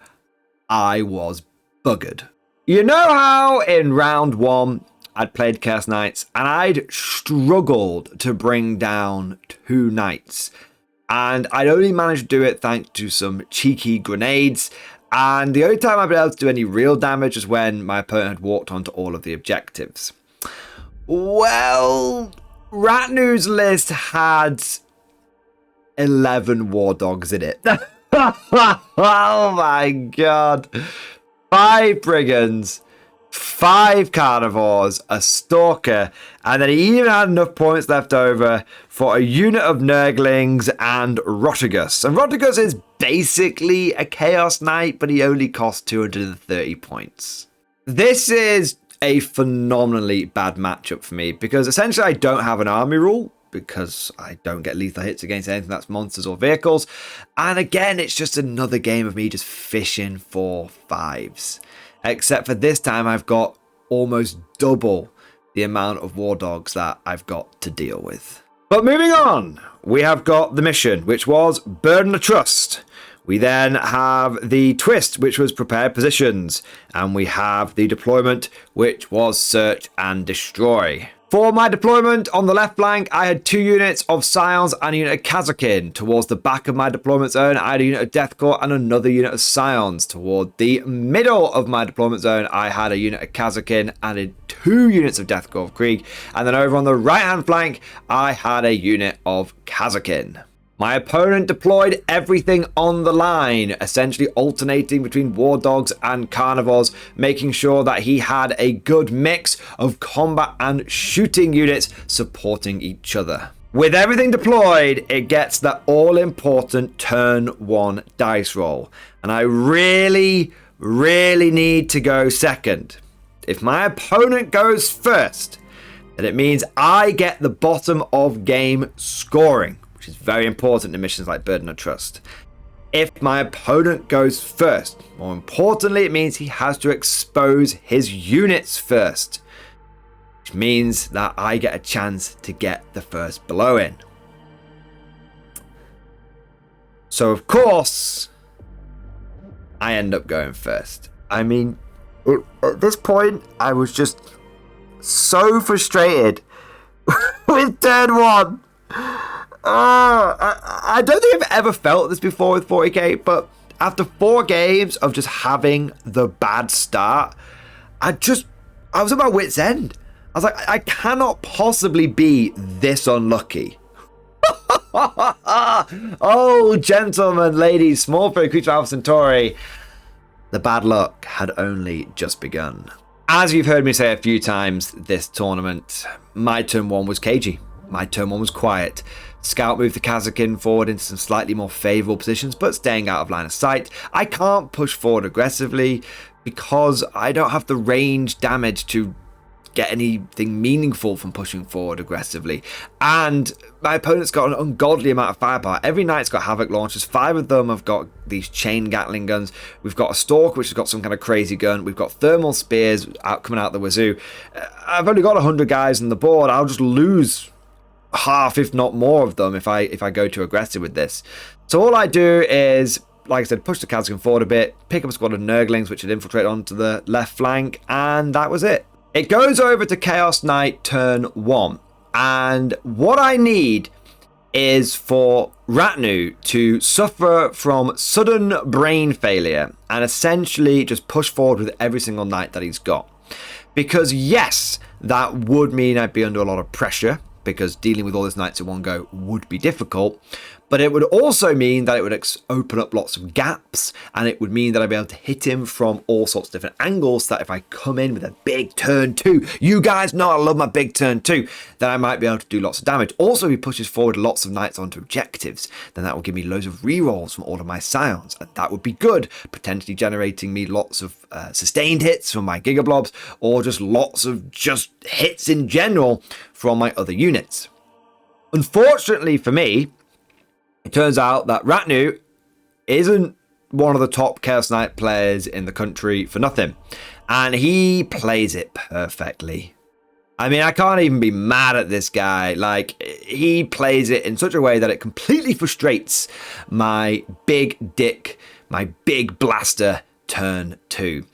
I was buggered. You know how in round 1, I'd played Chaos Knights, and I'd struggled to bring down 2 knights. And I'd only managed to do it thanks to some cheeky grenades. And the only time I've been able to do any real damage was when my opponent had walked onto all of the objectives. Well, Ratnu's list had 11 war dogs in it. Oh my god. 5 brigands, 5 carnivores, a stalker, and then he even had enough points left over for a unit of Nurglings and Rotigus. And Rotigus is basically a Chaos Knight, but he only costs 230 points. This is a phenomenally bad matchup for me because essentially I don't have an army rule. because I don't get lethal hits against anything that's monsters or vehicles. And again, it's just another game of me just fishing for 5s. Except for this time, I've got almost double the amount of war dogs that I've got to deal with. But moving on, we have got the mission, which was Burden of Trust. We then have the twist, which was prepared positions. And we have the deployment, which was search and destroy. For my deployment on the left flank, I had 2 units of Scions and a unit of Kazakin. Towards the back of my deployment zone, I had a unit of Deathcore and another unit of Scions. Toward the middle of my deployment zone, I had a unit of Kazakin and 2 units of Deathcore of Krieg. And then over on the right-hand flank, I had a unit of Kazakin. My opponent deployed everything on the line, essentially alternating between war dogs and carnivores, making sure that he had a good mix of combat and shooting units supporting each other. With everything deployed, it gets the all-important turn 1 dice roll. And I really need to go second. If my opponent goes first, then it means I get the bottom of game scoring, which is very important in missions like Burden of Trust. If my opponent goes first, more importantly, it means he has to expose his units first, which means that I get a chance to get the first blow in. So, of course, I end up going first. I mean, at this point, I was just so frustrated with turn 1. I don't think I've ever felt this before with 40k, but after 4 games of just having the bad start, I was at my wit's end. I was like, I cannot possibly be this unlucky. Oh, gentlemen, ladies, small furry creature Alpha Centauri, the bad luck had only just begun. As you've heard me say a few times this tournament, my turn 1 was cagey. My turn 1 was quiet. Scout moved the Kazakin forward into some slightly more favourable positions, but staying out of line of sight. I can't push forward aggressively because I don't have the range damage to get anything meaningful from pushing forward aggressively. And my opponent's got an ungodly amount of firepower. Every knight's got Havoc launchers. 5 of them have got these chain Gatling guns. We've got a Stalker, which has got some kind of crazy gun. We've got thermal spears coming out the wazoo. I've only got 100 guys on the board. I'll just lose half, if not more of them, if I go too aggressive with this. So all I do is, like I said, push the Kazakin forward a bit, pick up a squad of Nurglings which had infiltrated onto the left flank, and that was it. It goes over to Chaos Knight turn 1, and what I need is for Ratnu to suffer from sudden brain failure and essentially just push forward with every single knight that he's got. Because yes, that would mean I'd be under a lot of pressure, because dealing with all these knights in one go would be difficult, but it would also mean that it would open up lots of gaps, and it would mean that I'd be able to hit him from all sorts of different angles, so that if I come in with a big turn 2, you guys know I love my big turn 2, then I might be able to do lots of damage. Also, if he pushes forward lots of knights onto objectives, then that will give me loads of rerolls from all of my Scions, and that would be good, potentially generating me lots of sustained hits from my Gigablobs, or just lots of just hits in general from my other units. Unfortunately for me, it turns out that Ratnu isn't one of the top Chaos Knight players in the country for nothing. And he plays it perfectly. I mean, I can't even be mad at this guy. Like, he plays it in such a way that it completely frustrates my big dick, my big blaster turn 2.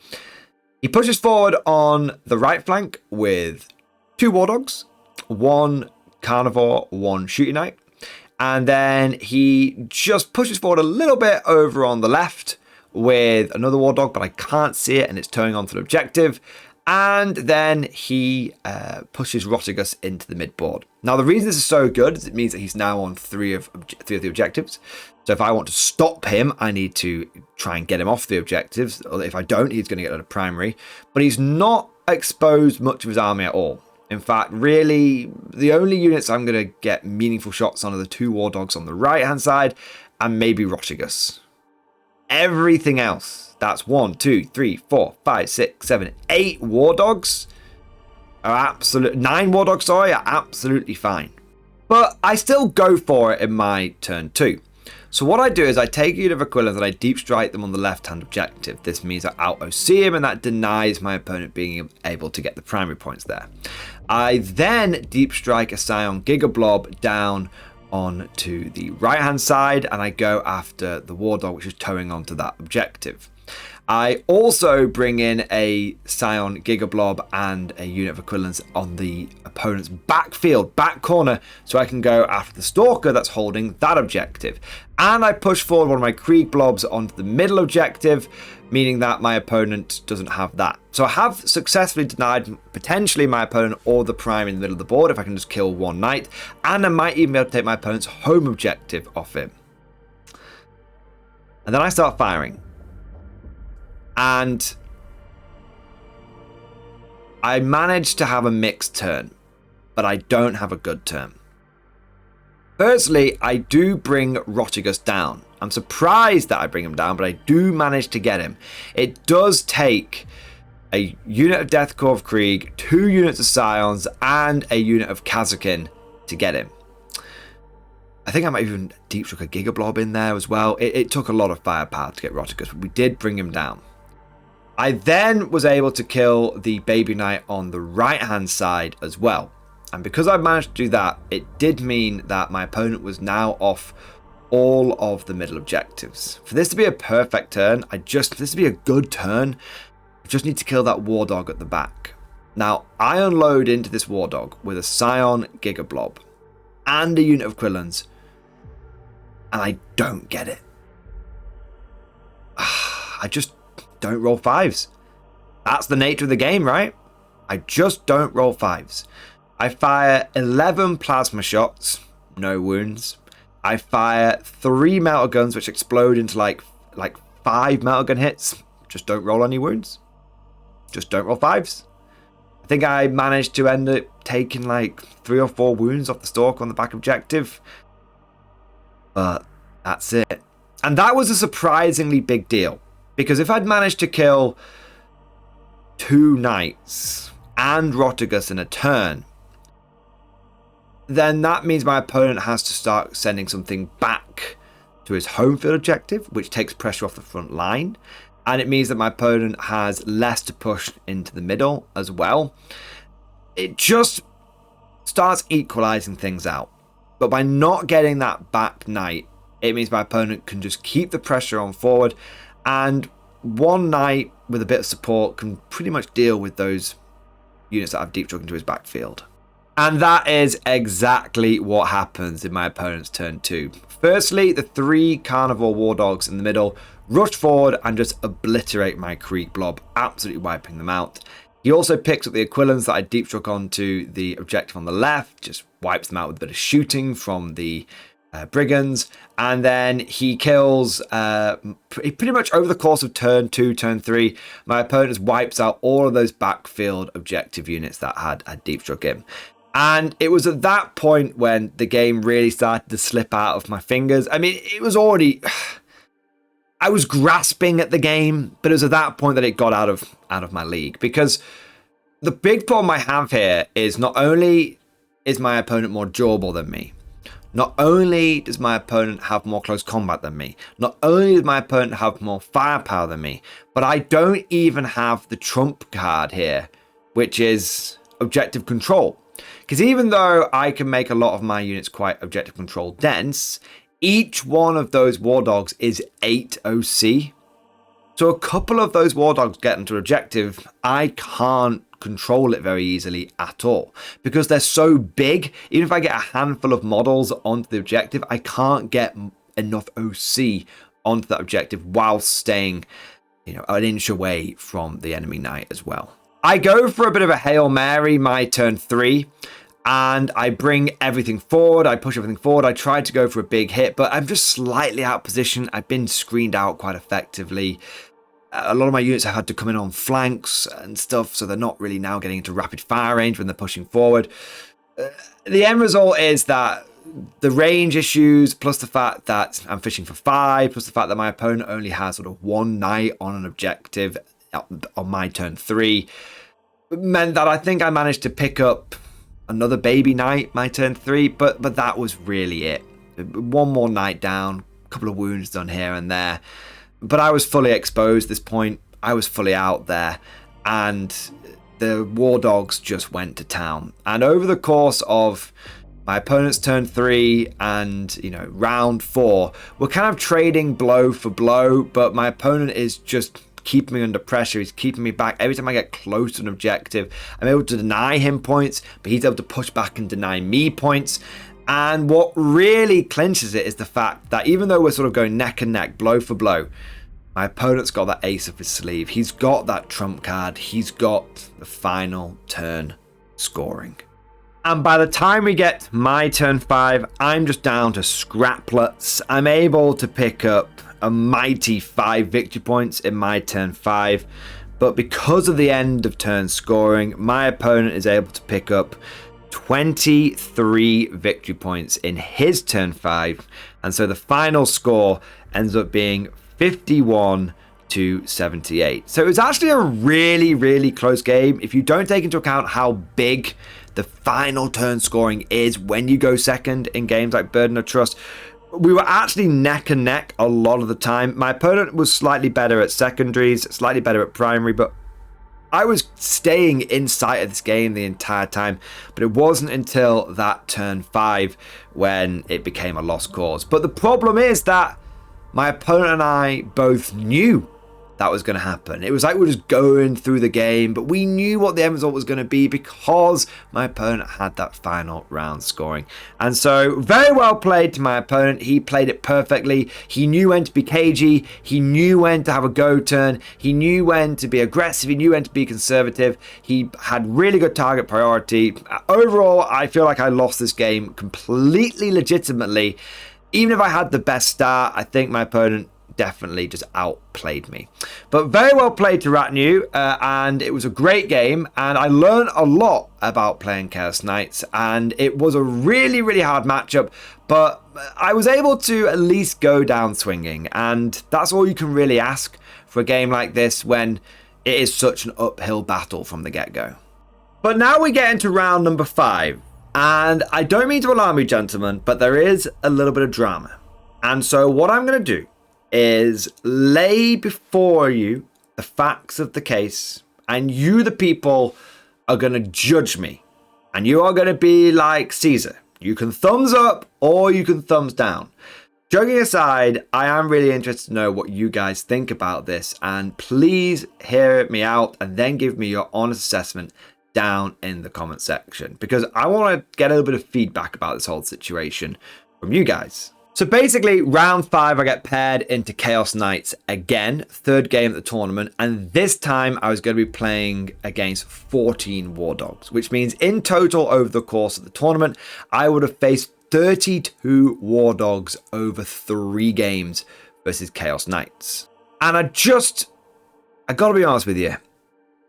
He pushes forward on the right flank with 2 War Dogs, 1 Carnivore, 1 Shooting Knight. And then he just pushes forward a little bit over on the left with another War Dog, but I can't see it and it's turning onto the objective. And then he pushes Rotigus into the mid-board. Now, the reason this is so good is it means that he's now on 3 of the objectives. So if I want to stop him, I need to try and get him off the objectives. Or if I don't, he's going to get out of primary. But he's not exposed much of his army at all. In fact, really, the only units I'm going to get meaningful shots on are the 2 War Dogs on the right-hand side and maybe Rotigus. Everything else, that's 1, 2, 3, 4, 5, 6, 7, 8 War Dogs are 9 War Dogs, sorry, are absolutely fine. But I still go for it in my turn 2. So what I do is I take a unit of equivalents and I deep strike them on the left-hand objective. This means I out-OC him, and that denies my opponent being able to get the primary points there. I then deep strike a Scion Gigablob down onto the right-hand side, and I go after the War Dog, which is towing onto that objective. I also bring in a Scion Gigablob and a unit of equivalents on the opponent's backfield, back corner, so I can go after the Stalker that's holding that objective. And I push forward one of my Krieg Blobs onto the middle objective, meaning that my opponent doesn't have that. So I have successfully denied potentially my opponent or the prime in the middle of the board if I can just kill one knight, and I might even be able to take my opponent's home objective off him. And then I start firing. And I managed to have a mixed turn, but I don't have a good turn. Firstly, I do bring Rotigus down. I'm surprised that I bring him down, but I do manage to get him. It does take a unit of Death Corps of Krieg, 2 units of Scions, and a unit of Kazakin to get him. I think I might even deep struck a Gigablob in there as well. It took a lot of firepower to get Rotigus, but we did bring him down. I then was able to kill the Baby Knight on the right-hand side as well. And because I managed to do that, it did mean that my opponent was now off all of the middle objectives. For this to be a perfect turn, for this to be a good turn, I just need to kill that War Dog at the back. Now, I unload into this War Dog with a Scion Gigablob and a unit of Quillons, and I don't get it. I just don't roll 5s. That's the nature of the game, right? I just don't roll 5s. I fire 11 plasma shots, no wounds. I fire 3 metal guns, which explode into like 5 metal gun hits. Just don't roll any wounds. Just don't roll 5s. I think I managed to end up taking like 3 or 4 wounds off the Stalker on the back objective. But that's it. And that was a surprisingly big deal. Because if I'd managed to kill 2 knights and Rotigus in a turn, then that means my opponent has to start sending something back to his home field objective, which takes pressure off the front line. And it means that my opponent has less to push into the middle as well. It just starts equalizing things out. But by not getting that back knight, it means my opponent can just keep the pressure on forward, and one knight with a bit of support can pretty much deal with those units that I've deep struck into his backfield. And that is exactly what happens in my opponent's turn 2. Firstly, the 3 Carnivore War Dogs in the middle rush forward and just obliterate my Krieg Blob, absolutely wiping them out. He also picks up the Aquilans that I deep struck onto the objective on the left, just wipes them out with a bit of shooting from the Brigands, and then he kills pretty much over the course of turn 2, turn 3, my opponent wipes out all of those backfield objective units that had deep struck him. And it was at that point when the game really started to slip out of my fingers. I mean, it was already... I was grasping at the game, but it was at that point that it got out of my league. Because the big problem I have here is not only is my opponent more durable than me, not only does my opponent have more close combat than me, not only does my opponent have more firepower than me, but I don't even have the trump card here, which is objective control. Because even though I can make a lot of my units quite objective control dense, each one of those War Dogs is 8 OC. So a couple of those War Dogs get into objective, I can't control it very easily at all. Because they're so big, even if I get a handful of models onto the objective, I can't get enough OC onto that objective while staying, an inch away from the enemy knight as well. I go for a bit of a Hail Mary my turn 3, and I bring everything forward. I push everything forward. I tried to go for a big hit, but I'm just slightly out of position. I've been screened out quite effectively. A lot of my units have had to come in on flanks and stuff, so they're not really now getting into rapid fire range when they're pushing forward. The end result is that the range issues, plus the fact that I'm fishing for 5, plus the fact that my opponent only has sort of 1 knight on an objective on my turn 3, meant that I think I managed to pick up another baby knight, my turn 3, but that was really it. One more knight down, a couple of wounds done here and there, but I was fully exposed at this point. I was fully out there, and the war dogs just went to town. And over the course of my opponent's turn 3 and, round 4, we're kind of trading blow for blow, but my opponent is just keeping me under pressure. He's keeping me back. Every time I get close to an objective, I'm able to deny him points, but he's able to push back and deny me points. And what really clinches it is the fact that even though we're sort of going neck and neck, blow for blow, my opponent's got that ace up his sleeve. He's got that trump card. He's got the final turn scoring. And by the time we get to my turn 5, I'm just down to scraplets. I'm able to pick up a mighty 5 victory points in my turn 5. But because of the end of turn scoring, my opponent is able to pick up 23 victory points in his turn 5. And so the final score ends up being 51-78. So it was actually a really, really close game. If you don't take into account how big the final turn scoring is when you go second in games like Burden of Trust, we were actually neck and neck a lot of the time. My opponent was slightly better at secondaries, slightly better at primary, but I was staying in sight of this game the entire time. But it wasn't until that turn 5 when it became a lost cause. But the problem is that my opponent and I both knew that was going to happen. It was like we were just going through the game, but we knew what the end result was going to be because my opponent had that final round scoring. And so very well played to my opponent. He played it perfectly. He knew when to be cagey. He knew when to have a go turn. He knew when to be aggressive. He knew when to be conservative. He had really good target priority. Overall, I feel like I lost this game completely legitimately. Even if I had the best start, I think my opponent definitely just outplayed me. But very well played to Ratnew, and it was a great game, and I learned a lot about playing Chaos Knights, and it was a really, really hard matchup, but I was able to at least go down swinging, and that's all you can really ask for a game like this when it is such an uphill battle from the get-go. But now we get into round number 5, and I don't mean to alarm you, gentlemen, but there is a little bit of drama. And so what I'm going to do is lay before you the facts of the case, and you, the people, are going to judge me. And you are going to be like Caesar. You can thumbs up or you can thumbs down. Joking aside, I am really interested to know what you guys think about this, and please hear me out and then give me your honest assessment down in the comment section, because I want to get a little bit of feedback about this whole situation from you guys. So basically, round 5, I get paired into Chaos Knights again, third game at the tournament, and this time I was going to be playing against 14 War Dogs, which means in total over the course of the tournament, I would have faced 32 War Dogs over 3 games versus Chaos Knights. And I gotta be honest with you,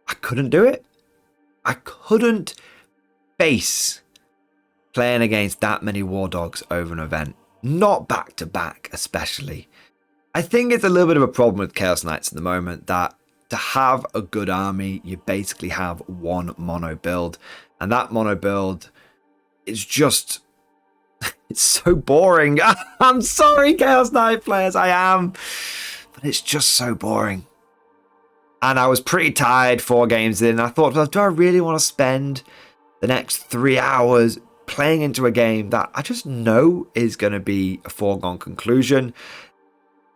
I couldn't do it. I couldn't face playing against that many War Dogs over an event. Not back to back, especially. I think it's a little bit of a problem with Chaos Knights at the moment that to have a good army, you basically have one mono build. And that mono build is just, it's so boring. I'm sorry, Chaos Knight players, I am. But it's just so boring. And I was pretty tired 4 games in. I thought, do I really want to spend the next 3 hours playing into a game that I just know is going to be a foregone conclusion?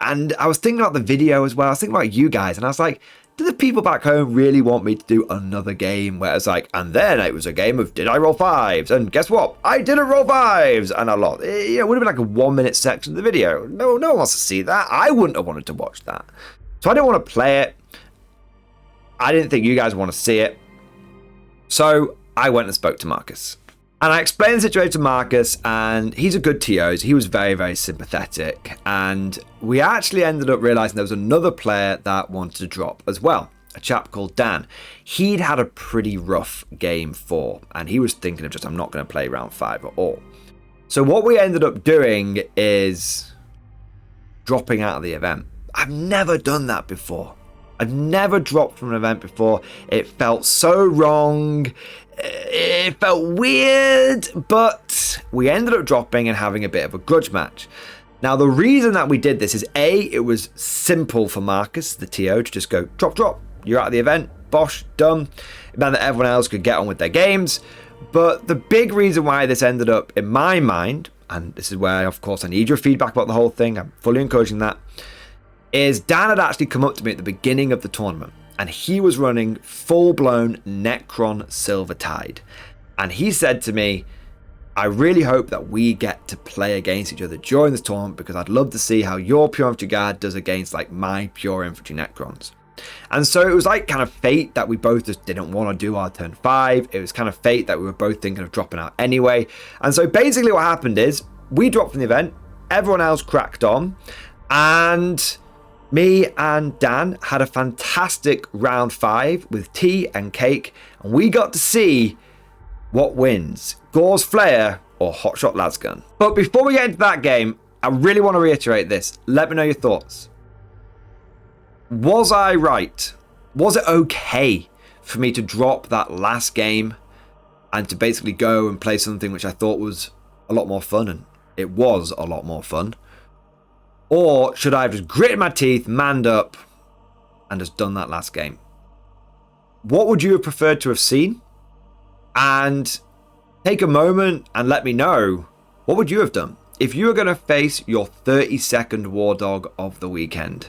And I was thinking about the video as well. I was thinking about you guys, and I was like, do the people back home really want me to do another game where it's like, and then it was a game of did I roll 5s? And guess what? I didn't roll 5s! And a lot. It would have been like a 1-minute section of the video. No one wants to see that. I wouldn't have wanted to watch that. So I didn't want to play it. I didn't think you guys want to see it. So I went and spoke to Marcus. And I explained the situation to Marcus, and he's a good TO. He was very, very sympathetic. And we actually ended up realizing there was another player that wanted to drop as well, a chap called Dan. He'd had a pretty rough game 4, and he was thinking of just, I'm not going to play round 5 at all. So what we ended up doing is dropping out of the event. I've never done that before. I've never dropped from an event before. It felt so wrong. It felt weird, but we ended up dropping and having a bit of a grudge match. Now, the reason that we did this is A, it was simple for Marcus, the TO, to just go drop, drop. You're out of the event. Bosh, done. It meant that everyone else could get on with their games. But the big reason why this ended up, in my mind, and this is where, of course, I need your feedback about the whole thing, I'm fully encouraging that, is Dan had actually come up to me at the beginning of the tournament, and he was running full-blown Necron Silvertide. And he said to me, I really hope that we get to play against each other during this tournament because I'd love to see how your Pure Infantry Guard does against like my Pure Infantry Necrons. And so it was like kind of fate that we both just didn't want to do our turn 5. It was kind of fate that we were both thinking of dropping out anyway. And so basically what happened is we dropped from the event, everyone else cracked on, and me and Dan had a fantastic round 5 with tea and cake, and we got to see what wins, Gore's Flare or Hotshot Lasgun. But before we get into that game, I really want to reiterate this. Let me know your thoughts. Was I right? Was it okay for me to drop that last game and to basically go and play something which I thought was a lot more fun? And it was a lot more fun. Or should I have just gritted my teeth, manned up, and just done that last game? What would you have preferred to have seen? And take a moment and let me know, what would you have done? If you were going to face your 32nd War Dog of the weekend,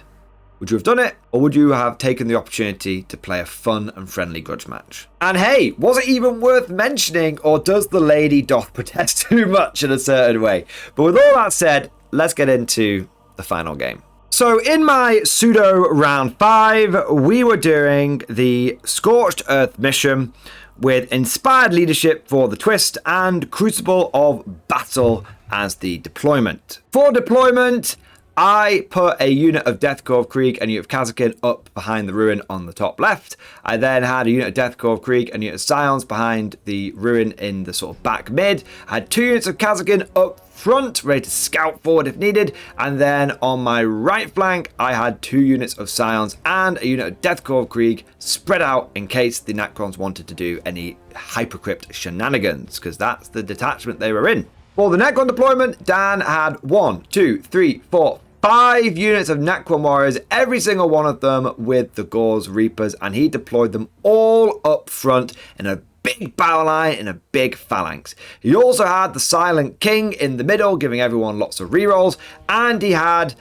would you have done it? Or would you have taken the opportunity to play a fun and friendly grudge match? And hey, was it even worth mentioning, or does the lady doth protest too much in a certain way? But with all that said, let's get into the final game. So in my pseudo round 5, we were doing the Scorched Earth mission with Inspired Leadership for the twist and Crucible of Battle as the deployment. For deployment, I put a unit of Death Corps of Krieg and a unit of Kazakin up behind the ruin on the top left. I then had a unit of Death Corps of Krieg and a unit of Scions behind the ruin in the sort of back mid. I had 2 units of Kazakin up front, ready to scout forward if needed. And then on my right flank, I had 2 units of Scions and a unit of Death Corps of Krieg spread out in case the Necrons wanted to do any Hypercrypt shenanigans, because that's the detachment they were in. For the Necron deployment, Dan had 1, 2, 3, 4, 5 units of Necron warriors, every single one of them with the Gore's Reapers, and he deployed them all up front in a big battle line in a big phalanx. He also had the Silent King in the middle, giving everyone lots of rerolls, and he had,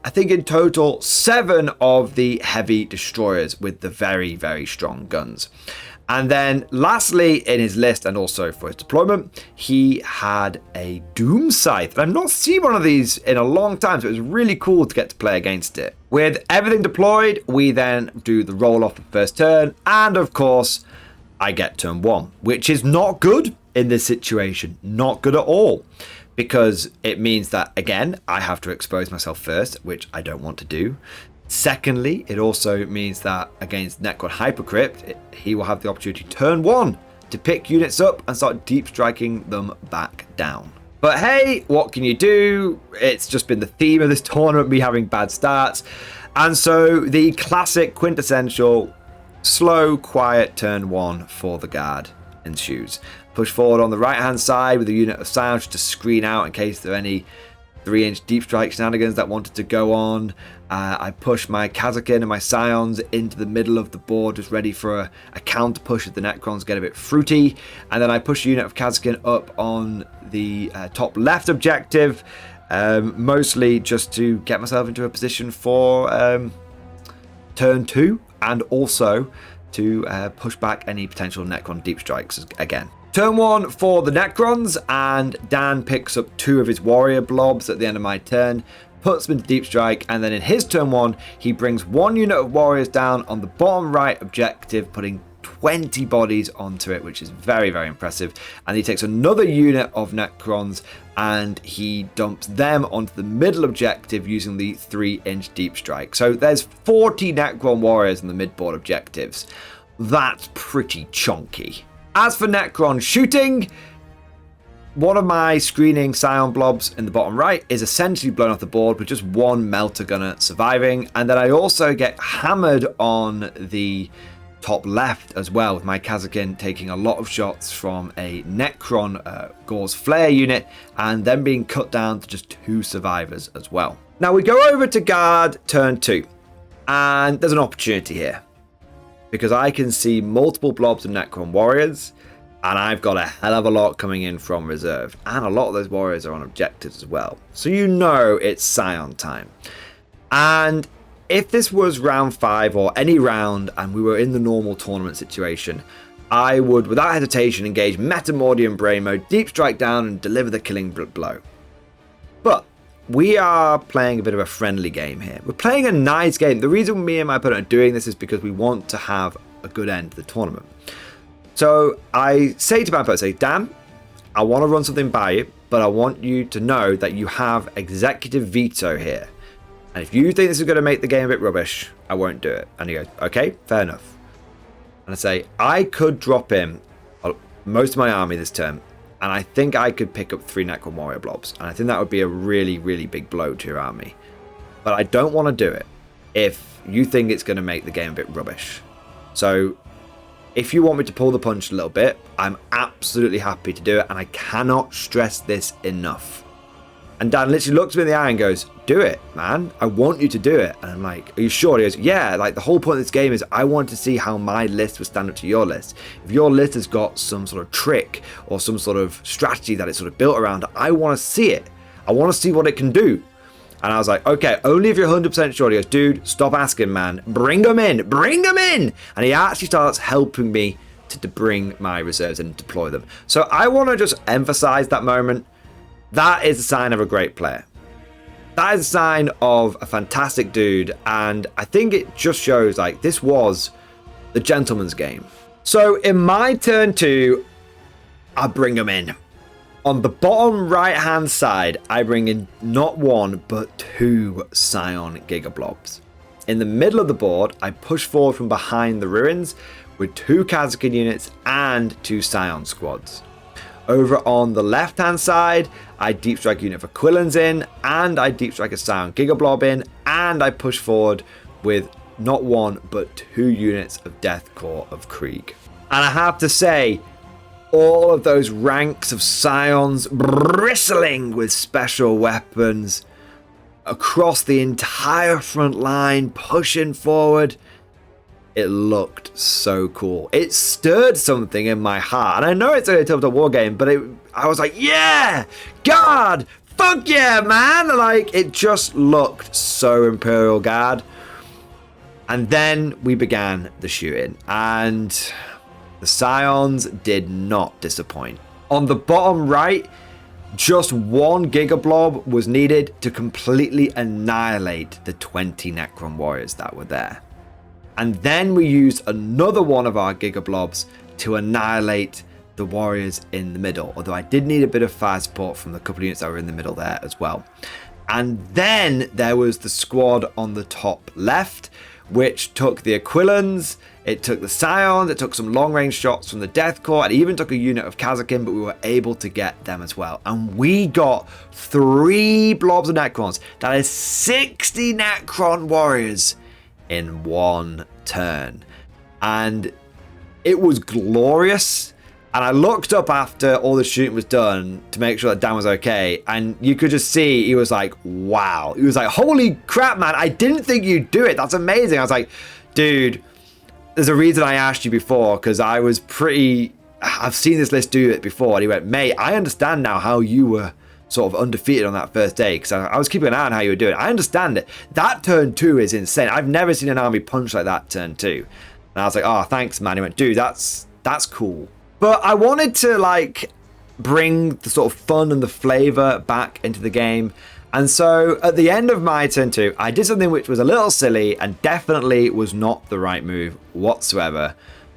I think in total, 7 of the heavy destroyers with the very, very strong guns. And then lastly in his list, and also for his deployment, he had a Doom Scythe. I've not seen one of these in a long time, so it was really cool to get to play against it. With everything deployed, we then do the roll off the first turn, and of course, I get turn 1, which is not good in this situation. Not good at all. Because it means that, again, I have to expose myself first, which I don't want to do. Secondly, it also means that against Necron Hypercrypt, he will have the opportunity turn 1 to pick units up and start deep striking them back down. But hey, what can you do? It's just been the theme of this tournament, me having bad starts. And so the classic quintessential slow, quiet turn 1 for the guard ensues. Push forward on the right hand side with a unit of Scions to screen out in case there are any 3-inch deep strike shenanigans that wanted to go on. I push my Kazakin and my Scions into the middle of the board, just ready for a counter push if the Necrons get a bit fruity. And then I push a unit of Kazakin up on the top left objective, mostly just to get myself into a position for turn 2, and also to push back any potential Necron deep strikes again. Turn 1 for the Necrons, and Dan picks up 2 of his warrior blobs at the end of my turn, puts them into deep strike, and then in his turn 1, he brings 1 unit of warriors down on the bottom right objective, putting 20 bodies onto it, which is very, very impressive. And he takes another unit of Necrons and he dumps them onto the middle objective using the 3-inch deep strike. So there's 40 Necron warriors in the midboard objectives. That's pretty chunky. As for Necron shooting, one of my screening Scion blobs in the bottom right is essentially blown off the board with just one Melter Gunner surviving. And then I also get hammered on the top left as well, with my Kazakin taking a lot of shots from a Necron Gore's Flare unit and then being cut down to just 2 survivors as well. Now we go over to guard turn 2, and there's an opportunity here because I can see multiple blobs of Necron warriors, and I've got a hell of a lot coming in from reserve, and a lot of those warriors are on objectives as well. So you know it's Scion time. And if this was round 5 or any round and we were in the normal tournament situation, I would without hesitation engage Meta Mordian Brain Mode, deep strike down and deliver the killing blow. But we are playing a bit of a friendly game here. We're playing a nice game. The reason me and my opponent are doing this is because we want to have a good end to the tournament. So I say to my opponent, Dan, I want to run something by you, but I want you to know that you have executive veto here. And if you think this is going to make the game a bit rubbish, I won't do it. And he goes, okay, fair enough. And I say, I could drop in most of my army this turn, and I think I could pick up 3 Necron Warrior blobs. And I think that would be a really, really big blow to your army. But I don't want to do it if you think it's going to make the game a bit rubbish. So if you want me to pull the punch a little bit, I'm absolutely happy to do it. And I cannot stress this enough. And Dan literally looks me in the eye and goes, do it, man. I want you to do it. And I'm like, are you sure? He goes, yeah, like the whole point of this game is I want to see how my list would stand up to your list. If your list has got some sort of trick or some sort of strategy that it's sort of built around, I want to see it. I want to see what it can do. And I was like, okay, only if you're 100% sure. He goes, dude, stop asking, man. Bring them in. Bring them in. And he actually starts helping me to bring my reserves and deploy them. So I want to just emphasize that moment. That is a sign of a great player. That is a sign of a fantastic dude. And I think it just shows like this was the gentleman's game. So in my turn 2, I bring them in. On the bottom right hand side, I bring in not 1, but 2 Scion Gigablobs. In the middle of the board, I push forward from behind the ruins with 2 Kazakin units and 2 Scion squads. Over on the left hand side, I deep strike a unit of Aquilans in, and I deep strike a Scion Gigablob in, and I push forward with not 1 but 2 units of Death Core of Krieg. And I have to say, all of those ranks of Scions bristling with special weapons across the entire front line, pushing forward. It looked so cool. It stirred something in my heart. And I know it's a tabletop war game, but I was like, yeah, God, fuck yeah, man. Like, it just looked so Imperial Guard. And then we began the shooting. And the Scions did not disappoint. On the bottom right, just 1 Gigablob was needed to completely annihilate the 20 Necron warriors that were there. And then we used another one of our Gigablobs to annihilate the warriors in the middle. Although I did need a bit of fire support from the couple of units that were in the middle there as well. And then there was the squad on the top left, which took the Aquilans, it took the Scions, it took some long-range shots from the Death Corps, and even took a unit of Kazakin, but we were able to get them as well. And we got 3 blobs of Necrons. That is 60 Necron warriors in 1 turn. And it was glorious. And I looked up after all the shooting was done to make sure that Dan was okay. And you could just see he was like, wow. He was like, holy crap, man. I didn't think you'd do it. That's amazing. I was like, dude, there's a reason I asked you before, because I was I've seen this list do it before. And he went, mate, I understand now how you were sort of undefeated on that first day, because I was keeping an eye on how you were doing. I understand it. That turn 2 is insane. I've never seen an army punch like that turn 2. And I was like, oh, thanks, man. He went, dude, that's cool. But I wanted to like bring the sort of fun and the flavor back into the game. And so at the end of my turn 2, I did something which was a little silly and definitely was not the right move whatsoever.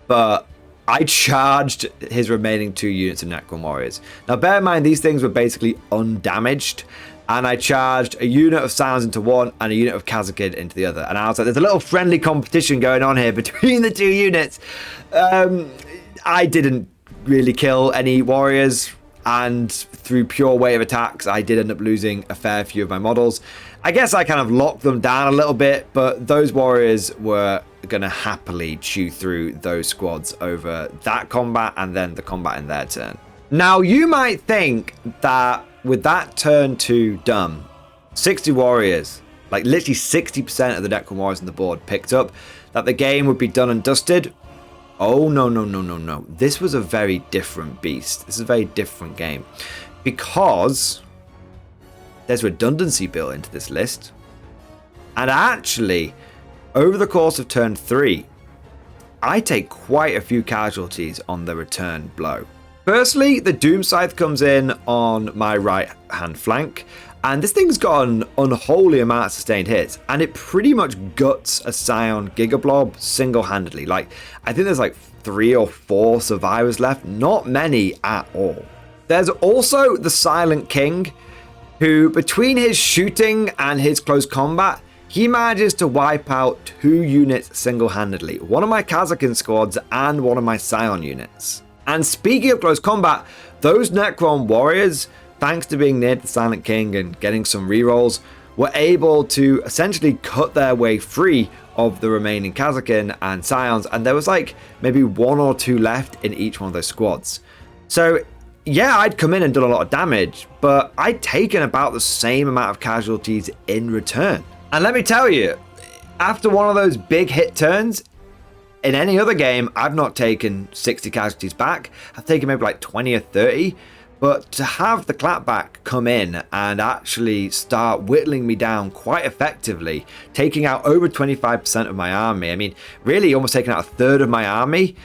But I charged his remaining 2 units of Necron warriors. Now bear in mind, these things were basically undamaged. And I charged a unit of Scions into one and a unit of Kazakin into the other. And I was like, there's a little friendly competition going on here between the 2 units. I didn't really kill any warriors. and through pure weight of attacks, I did end up losing a fair few of my models. I guess I kind of locked them down a little bit, but those warriors were going to happily chew through those squads over that combat and then the combat in their turn. Now, you might think that with that turn 2 done, 60 warriors, like literally 60% of the Necron warriors on the board picked up, that the game would be done and dusted. Oh, no. This was a very different beast. This is a very different game because there's redundancy built into this list. And actually, over the course of turn 3, I take quite a few casualties on the return blow. Firstly, the Doom Scythe comes in on my right hand flank, and this thing's got an unholy amount of sustained hits, and it pretty much guts a Scion Gigablob single-handedly. Like, I think there's like 3 or 4 survivors left, not many at all. There's also the Silent King, who between his shooting and his close combat, he manages to wipe out 2 units single-handedly, one of my Kazakin squads and one of my Scion units. And speaking of close combat, those Necron warriors, thanks to being near the Silent King and getting some rerolls, were able to essentially cut their way free of the remaining Kazakin and Scions, and there was like maybe 1 or 2 left in each one of those squads. So yeah, I'd come in and done a lot of damage, but I'd taken about the same amount of casualties in return. And let me tell you, after one of those big hit turns, in any other game, I've not taken 60 casualties back. I've taken maybe like 20 or 30. But to have the clapback come in and actually start whittling me down quite effectively, taking out over 25% of my army, I mean, really almost taking out a third of my army,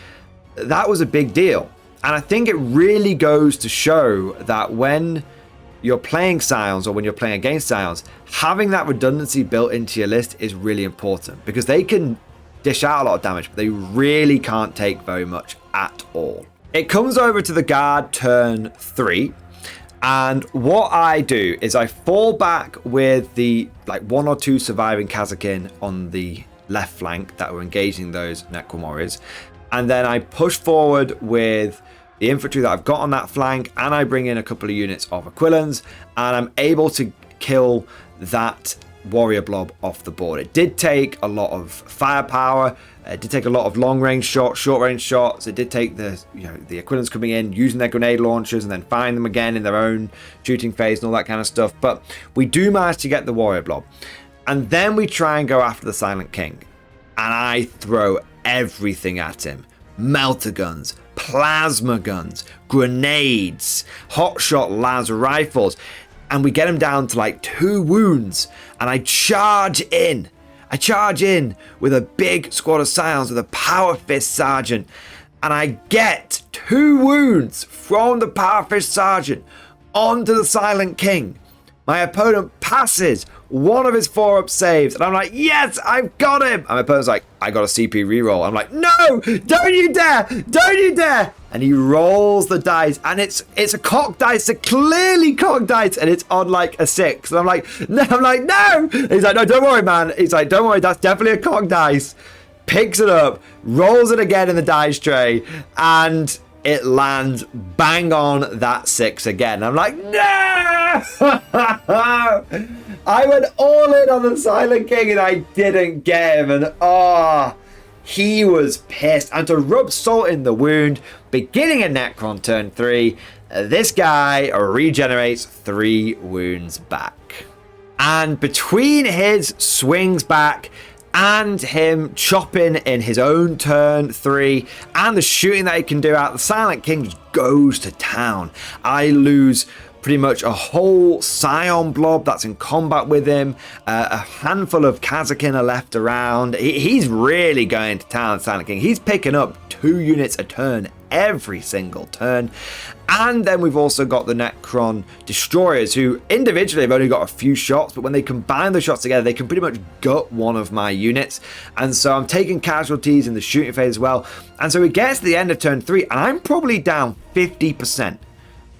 that was a big deal. And I think it really goes to show that when you're playing Scions or when you're playing against Scions, having that redundancy built into your list is really important because they can dish out a lot of damage, but they really can't take very much at all. It comes over to the guard turn 3, and what I do is I fall back with the like 1 or 2 surviving Kazakin on the left flank that were engaging those Necron warriors, and then I push forward with the infantry that I've got on that flank, and I bring in a couple of units of Aquilans, and I'm able to kill that warrior blob off the board. It did take a lot of firepower. It did take a lot of long-range shots, short-range shots. It did take the Aquilans coming in, using their grenade launchers, and then firing them again in their own shooting phase and all that kind of stuff. But we do manage to get the warrior blob. And then we try and go after the Silent King. And I throw everything at him. Melter guns, plasma guns, grenades, hotshot las rifles. And we get him down to like 2 wounds. And I charge in. I charge in with a big squad of Scions with a Power Fist Sergeant. And I get 2 wounds from the Power Fist Sergeant onto the Silent King. My opponent passes one of his 4-up saves. And I'm like, yes, I've got him. And my opponent's like, I got a CP reroll. I'm like, no, don't you dare. Don't you dare. And he rolls the dice. And it's a cocked dice, a clearly cocked dice. And it's on like a 6. And I'm like, no. And he's like, no, don't worry, man. He's like, don't worry, that's definitely a cocked dice. Picks it up, rolls it again in the dice tray. And it lands bang on that 6 again. I'm like, no! I went all in on the Silent King and I didn't get him. And he was pissed. And to rub salt in the wound, beginning of Necron turn 3, this guy regenerates 3 wounds back. And between his swings back and him chopping in his own turn 3 and the shooting that he can do out, the Silent King just goes to town. I lose pretty much a whole Scion blob that's in combat with him. A handful of Kazakin are left around. He's really going to town, Silent King. He's picking up 2 units a turn every single turn. And then we've also got the Necron Destroyers, who individually have only got a few shots, but when they combine the shots together, they can pretty much gut one of my units. And so I'm taking casualties in the shooting phase as well. And so it gets to the end of turn 3, and I'm probably down 50%.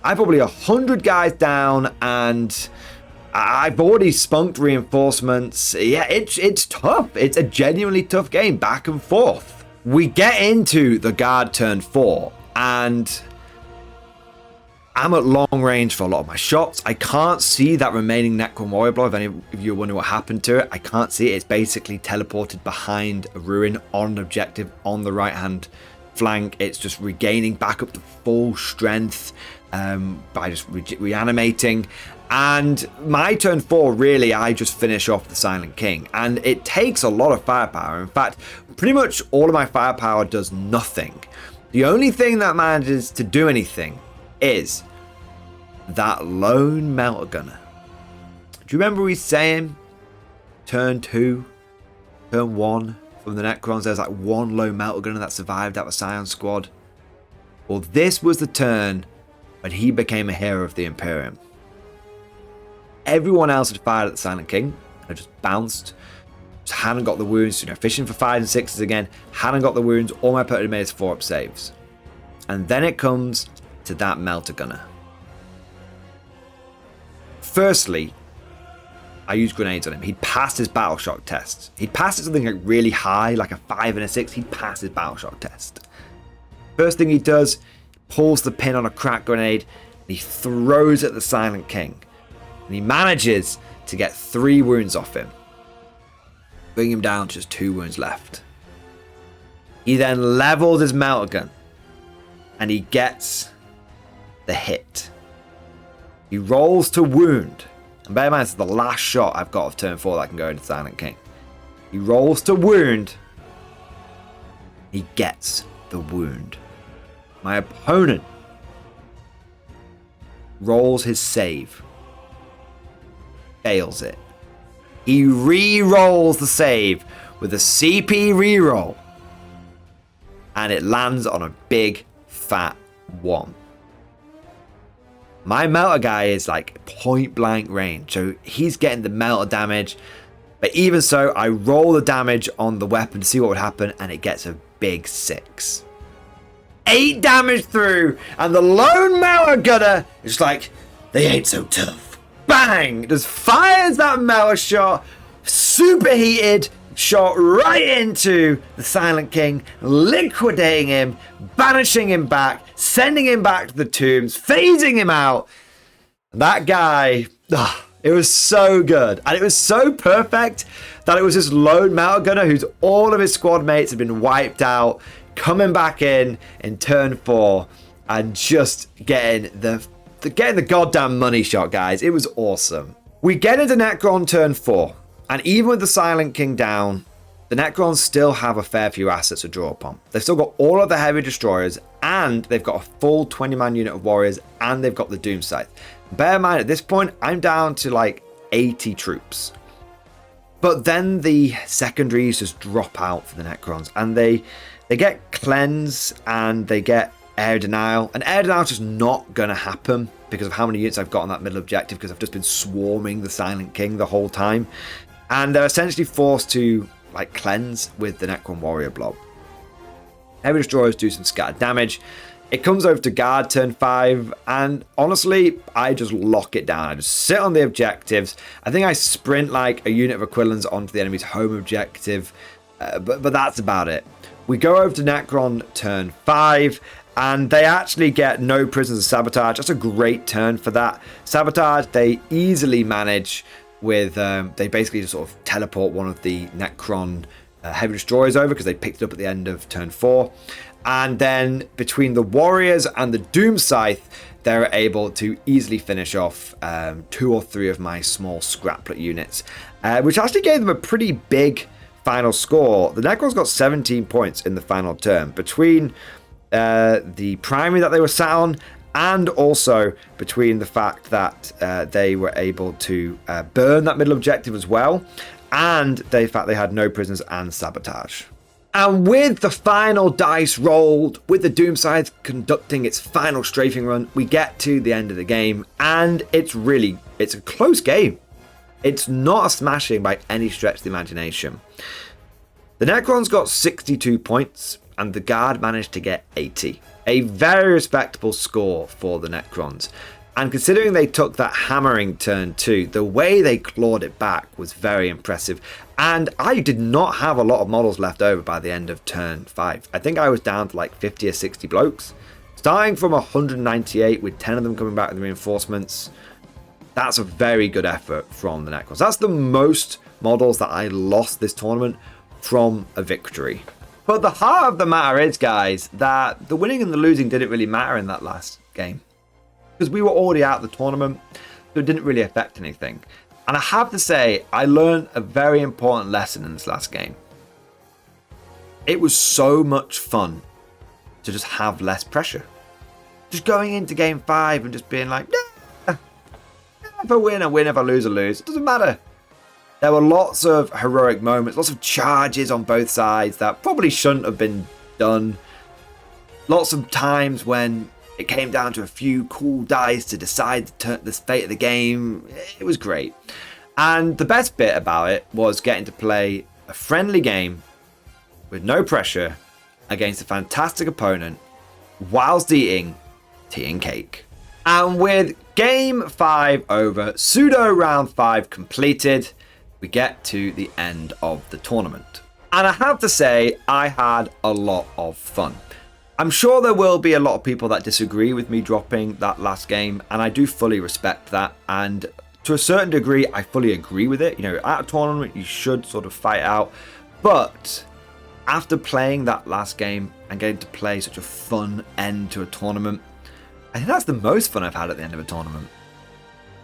I'm probably 100 guys down, and I've already spunked reinforcements. Yeah, it's tough. It's a genuinely tough game, back and forth. We get into the guard turn 4, and I'm at long range for a lot of my shots. I can't see that remaining Necron Warrior blob. If any of you are wondering what happened to it, I can't see it. It's basically teleported behind a ruin on an objective on the right-hand flank. It's just regaining back up to full strength by just reanimating. And my turn 4, really, I just finish off the Silent King. And it takes a lot of firepower. In fact, pretty much all of my firepower does nothing. The only thing that manages to do anything is that lone melter gunner. Do you remember we saying turn 2, turn 1 from the Necrons, there's like one lone melter gunner that survived out of Scion squad? Well, this was the turn when he became a hero of the Imperium. Everyone else had fired at the Silent King and just bounced. Just hadn't got the wounds, fishing for 5s and 6s again, hadn't got the wounds. All my opponent made is 4-up saves. And then it comes to that melter gunner. Firstly, I used grenades on him. He'd passed his battle shock test. He'd passed something like really high, like a 5 and a 6. He'd passed his battle shock test. First thing he does, pulls the pin on a crack grenade, and he throws at the Silent King. And he manages to get 3 wounds off him, bring him down to just 2 wounds left. He then levels his melter gun, and he gets the hit. He rolls to wound, and bear in mind, it's the last shot I've got of turn 4 that can go into Silent King. He rolls to wound. He gets the wound. My opponent rolls his save. Fails it. He re-rolls the save with a CP reroll. And it lands on a big fat 1. My melter guy is like point blank range, so he's getting the melter damage. But even so, I roll the damage on the weapon to see what would happen, and it gets a big 6. 8 damage through, and the lone melter gunner is just like, they ain't so tough. Bang! Just fires that melter shot, superheated shot right into the Silent King, liquidating him, banishing him back, sending him back to the tombs, phasing him out. That guy, it was so good. And it was so perfect that it was this lone melter gunner who's all of his squad mates had been wiped out, coming back in turn 4 and just getting the goddamn money shot, guys. It was awesome. We get into Necron turn 4. And even with the Silent King down, the Necrons still have a fair few assets to draw upon. They've still got all of the heavy destroyers, and they've got a full 20-man unit of warriors, and they've got the Doom Scythe. Bear in mind, at this point, I'm down to like 80 troops. But then the secondaries just drop out for the Necrons, and they get Cleanse, and they get Air Denial. And Air Denial is just not going to happen because of how many units I've got on that middle objective, because I've just been swarming the Silent King the whole time. And they're essentially forced to like cleanse with the Necron Warrior blob. Heavy destroyers do some scattered damage. It comes over to guard turn 5, and honestly, I just lock it down. I just sit on the objectives. I think I sprint like a unit of equivalents onto the enemy's home objective, but that's about it. We go over to Necron turn 5, and they actually get no prisoners of sabotage. That's a great turn for that. Sabotage, they easily manage with, they basically just sort of teleport one of the Necron heavy destroyers over because they picked it up at the end of turn 4. And then between the warriors and the Doom Scythe, they're able to easily finish off 2 or 3 of my small scraplet units, which actually gave them a pretty big final score. The Necrons got 17 points in the final turn between the primary that they were sat on, and also between the fact that they were able to burn that middle objective as well, and the fact they had no prisoners and sabotage. And with the final dice rolled, with the Doom Scythe conducting its final strafing run, we get to the end of the game, and it's a close game. It's not a smashing by any stretch of the imagination. The Necrons got 62 points, and the Guard managed to get 80. A very respectable score for the Necrons. And considering they took that hammering turn 2, the way they clawed it back was very impressive. And I did not have a lot of models left over by the end of turn 5. I think I was down to like 50 or 60 blokes. Starting from 198 with 10 of them coming back with reinforcements, that's a very good effort from the Necrons. That's the most models that I lost this tournament from a victory. But the heart of the matter is, guys, that the winning and the losing didn't really matter in that last game. Because we were already out of the tournament, so it didn't really affect anything. And I have to say, I learned a very important lesson in this last game. It was so much fun to just have less pressure. Just going into game 5 and just being like, yeah, if I win, I win. If I lose, I lose. It doesn't matter. There were lots of heroic moments, lots of charges on both sides that probably shouldn't have been done. Lots of times when it came down to a few cool dice to decide the fate of the game. It was great. And the best bit about it was getting to play a friendly game with no pressure against a fantastic opponent whilst eating tea and cake. And with game 5 over, pseudo round 5 completed, we get to the end of the tournament. And I have to say, I had a lot of fun. I'm sure there will be a lot of people that disagree with me dropping that last game, and I do fully respect that. And to a certain degree, I fully agree with it. You know, at a tournament, you should sort of fight out. But after playing that last game and getting to play such a fun end to a tournament, I think that's the most fun I've had at the end of a tournament.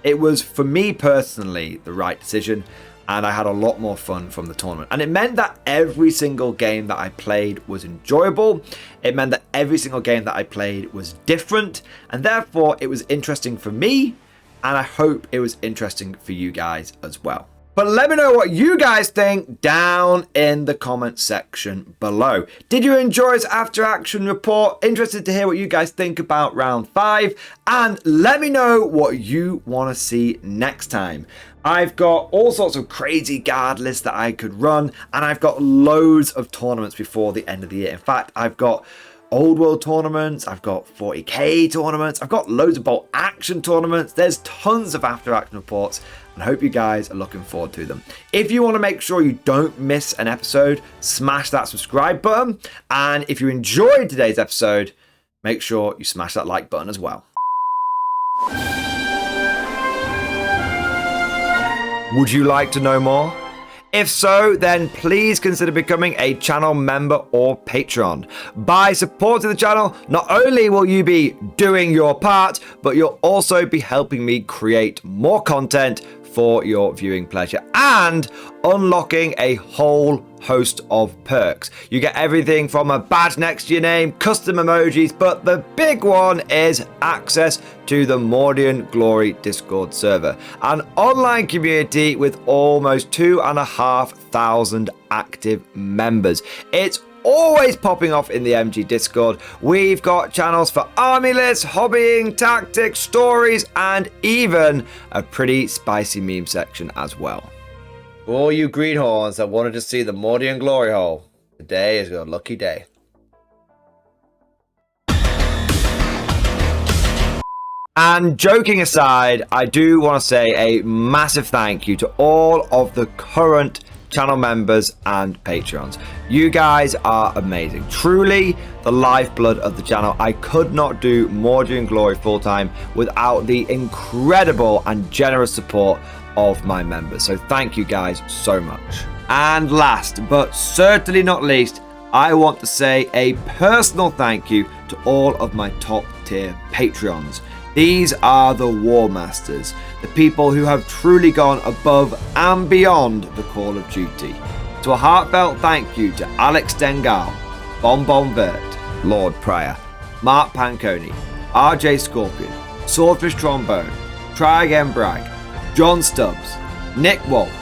It was, for me personally, the right decision, and I had a lot more fun from the tournament. And it meant that every single game that I played was enjoyable. It meant that every single game that I played was different, and therefore it was interesting for me, and I hope it was interesting for you guys as well. But let me know what you guys think down in the comment section below. Did you enjoy this after action report? Interested to hear what you guys think about round 5. And let me know what you want to see next time. I've got all sorts of crazy guard lists that I could run. And I've got loads of tournaments before the end of the year. In fact, I've got old world tournaments, I've got 40k tournaments, I've got loads of bolt action tournaments. There's tons of after action reports, and I hope you guys are looking forward to them. If you want to make sure you don't miss an episode, smash that subscribe button, and if you enjoyed today's episode, make sure you smash that like button as well. Would you like to know more? If so, then please consider becoming a channel member or patron. By supporting the channel, not only will you be doing your part, but you'll also be helping me create more content for your viewing pleasure and unlocking a whole host of perks. You get everything from a badge next to your name, custom emojis, but the big one is access to the Mordian Glory Discord server, an online community with almost 2,500 active members. It's always popping off in the MG Discord. We've got channels for army lists, hobbying, tactics, stories, and even a pretty spicy meme section as well. For all you greenhorns that wanted to see the Mordian glory hole, today is your lucky day. And joking aside, I do want to say a massive thank you to all of the current channel members and patrons. You guys are amazing. Truly the lifeblood of the channel. I could not do Mordian Glory full-time without the incredible and generous support of my members. So thank you guys so much. And last but certainly not least, I want to say a personal thank you to all of my top tier Patreons. These are the War Masters, the people who have truly gone above and beyond the call of duty. So a heartfelt thank you to Alex Dengal, Bon Vert, Lord Pryor, Mark Panconi, RJ Scorpion, Swordfish Trombone, Try Again Bragg, John Stubbs, Nick Walsh,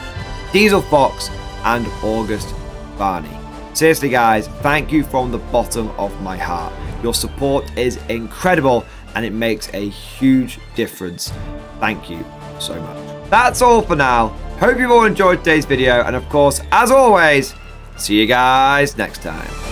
Diesel Fox, and August Barney. Seriously guys, thank you from the bottom of my heart. Your support is incredible and it makes a huge difference. Thank you so much. That's all for now. Hope you've all enjoyed today's video, and of course, as always, see you guys next time.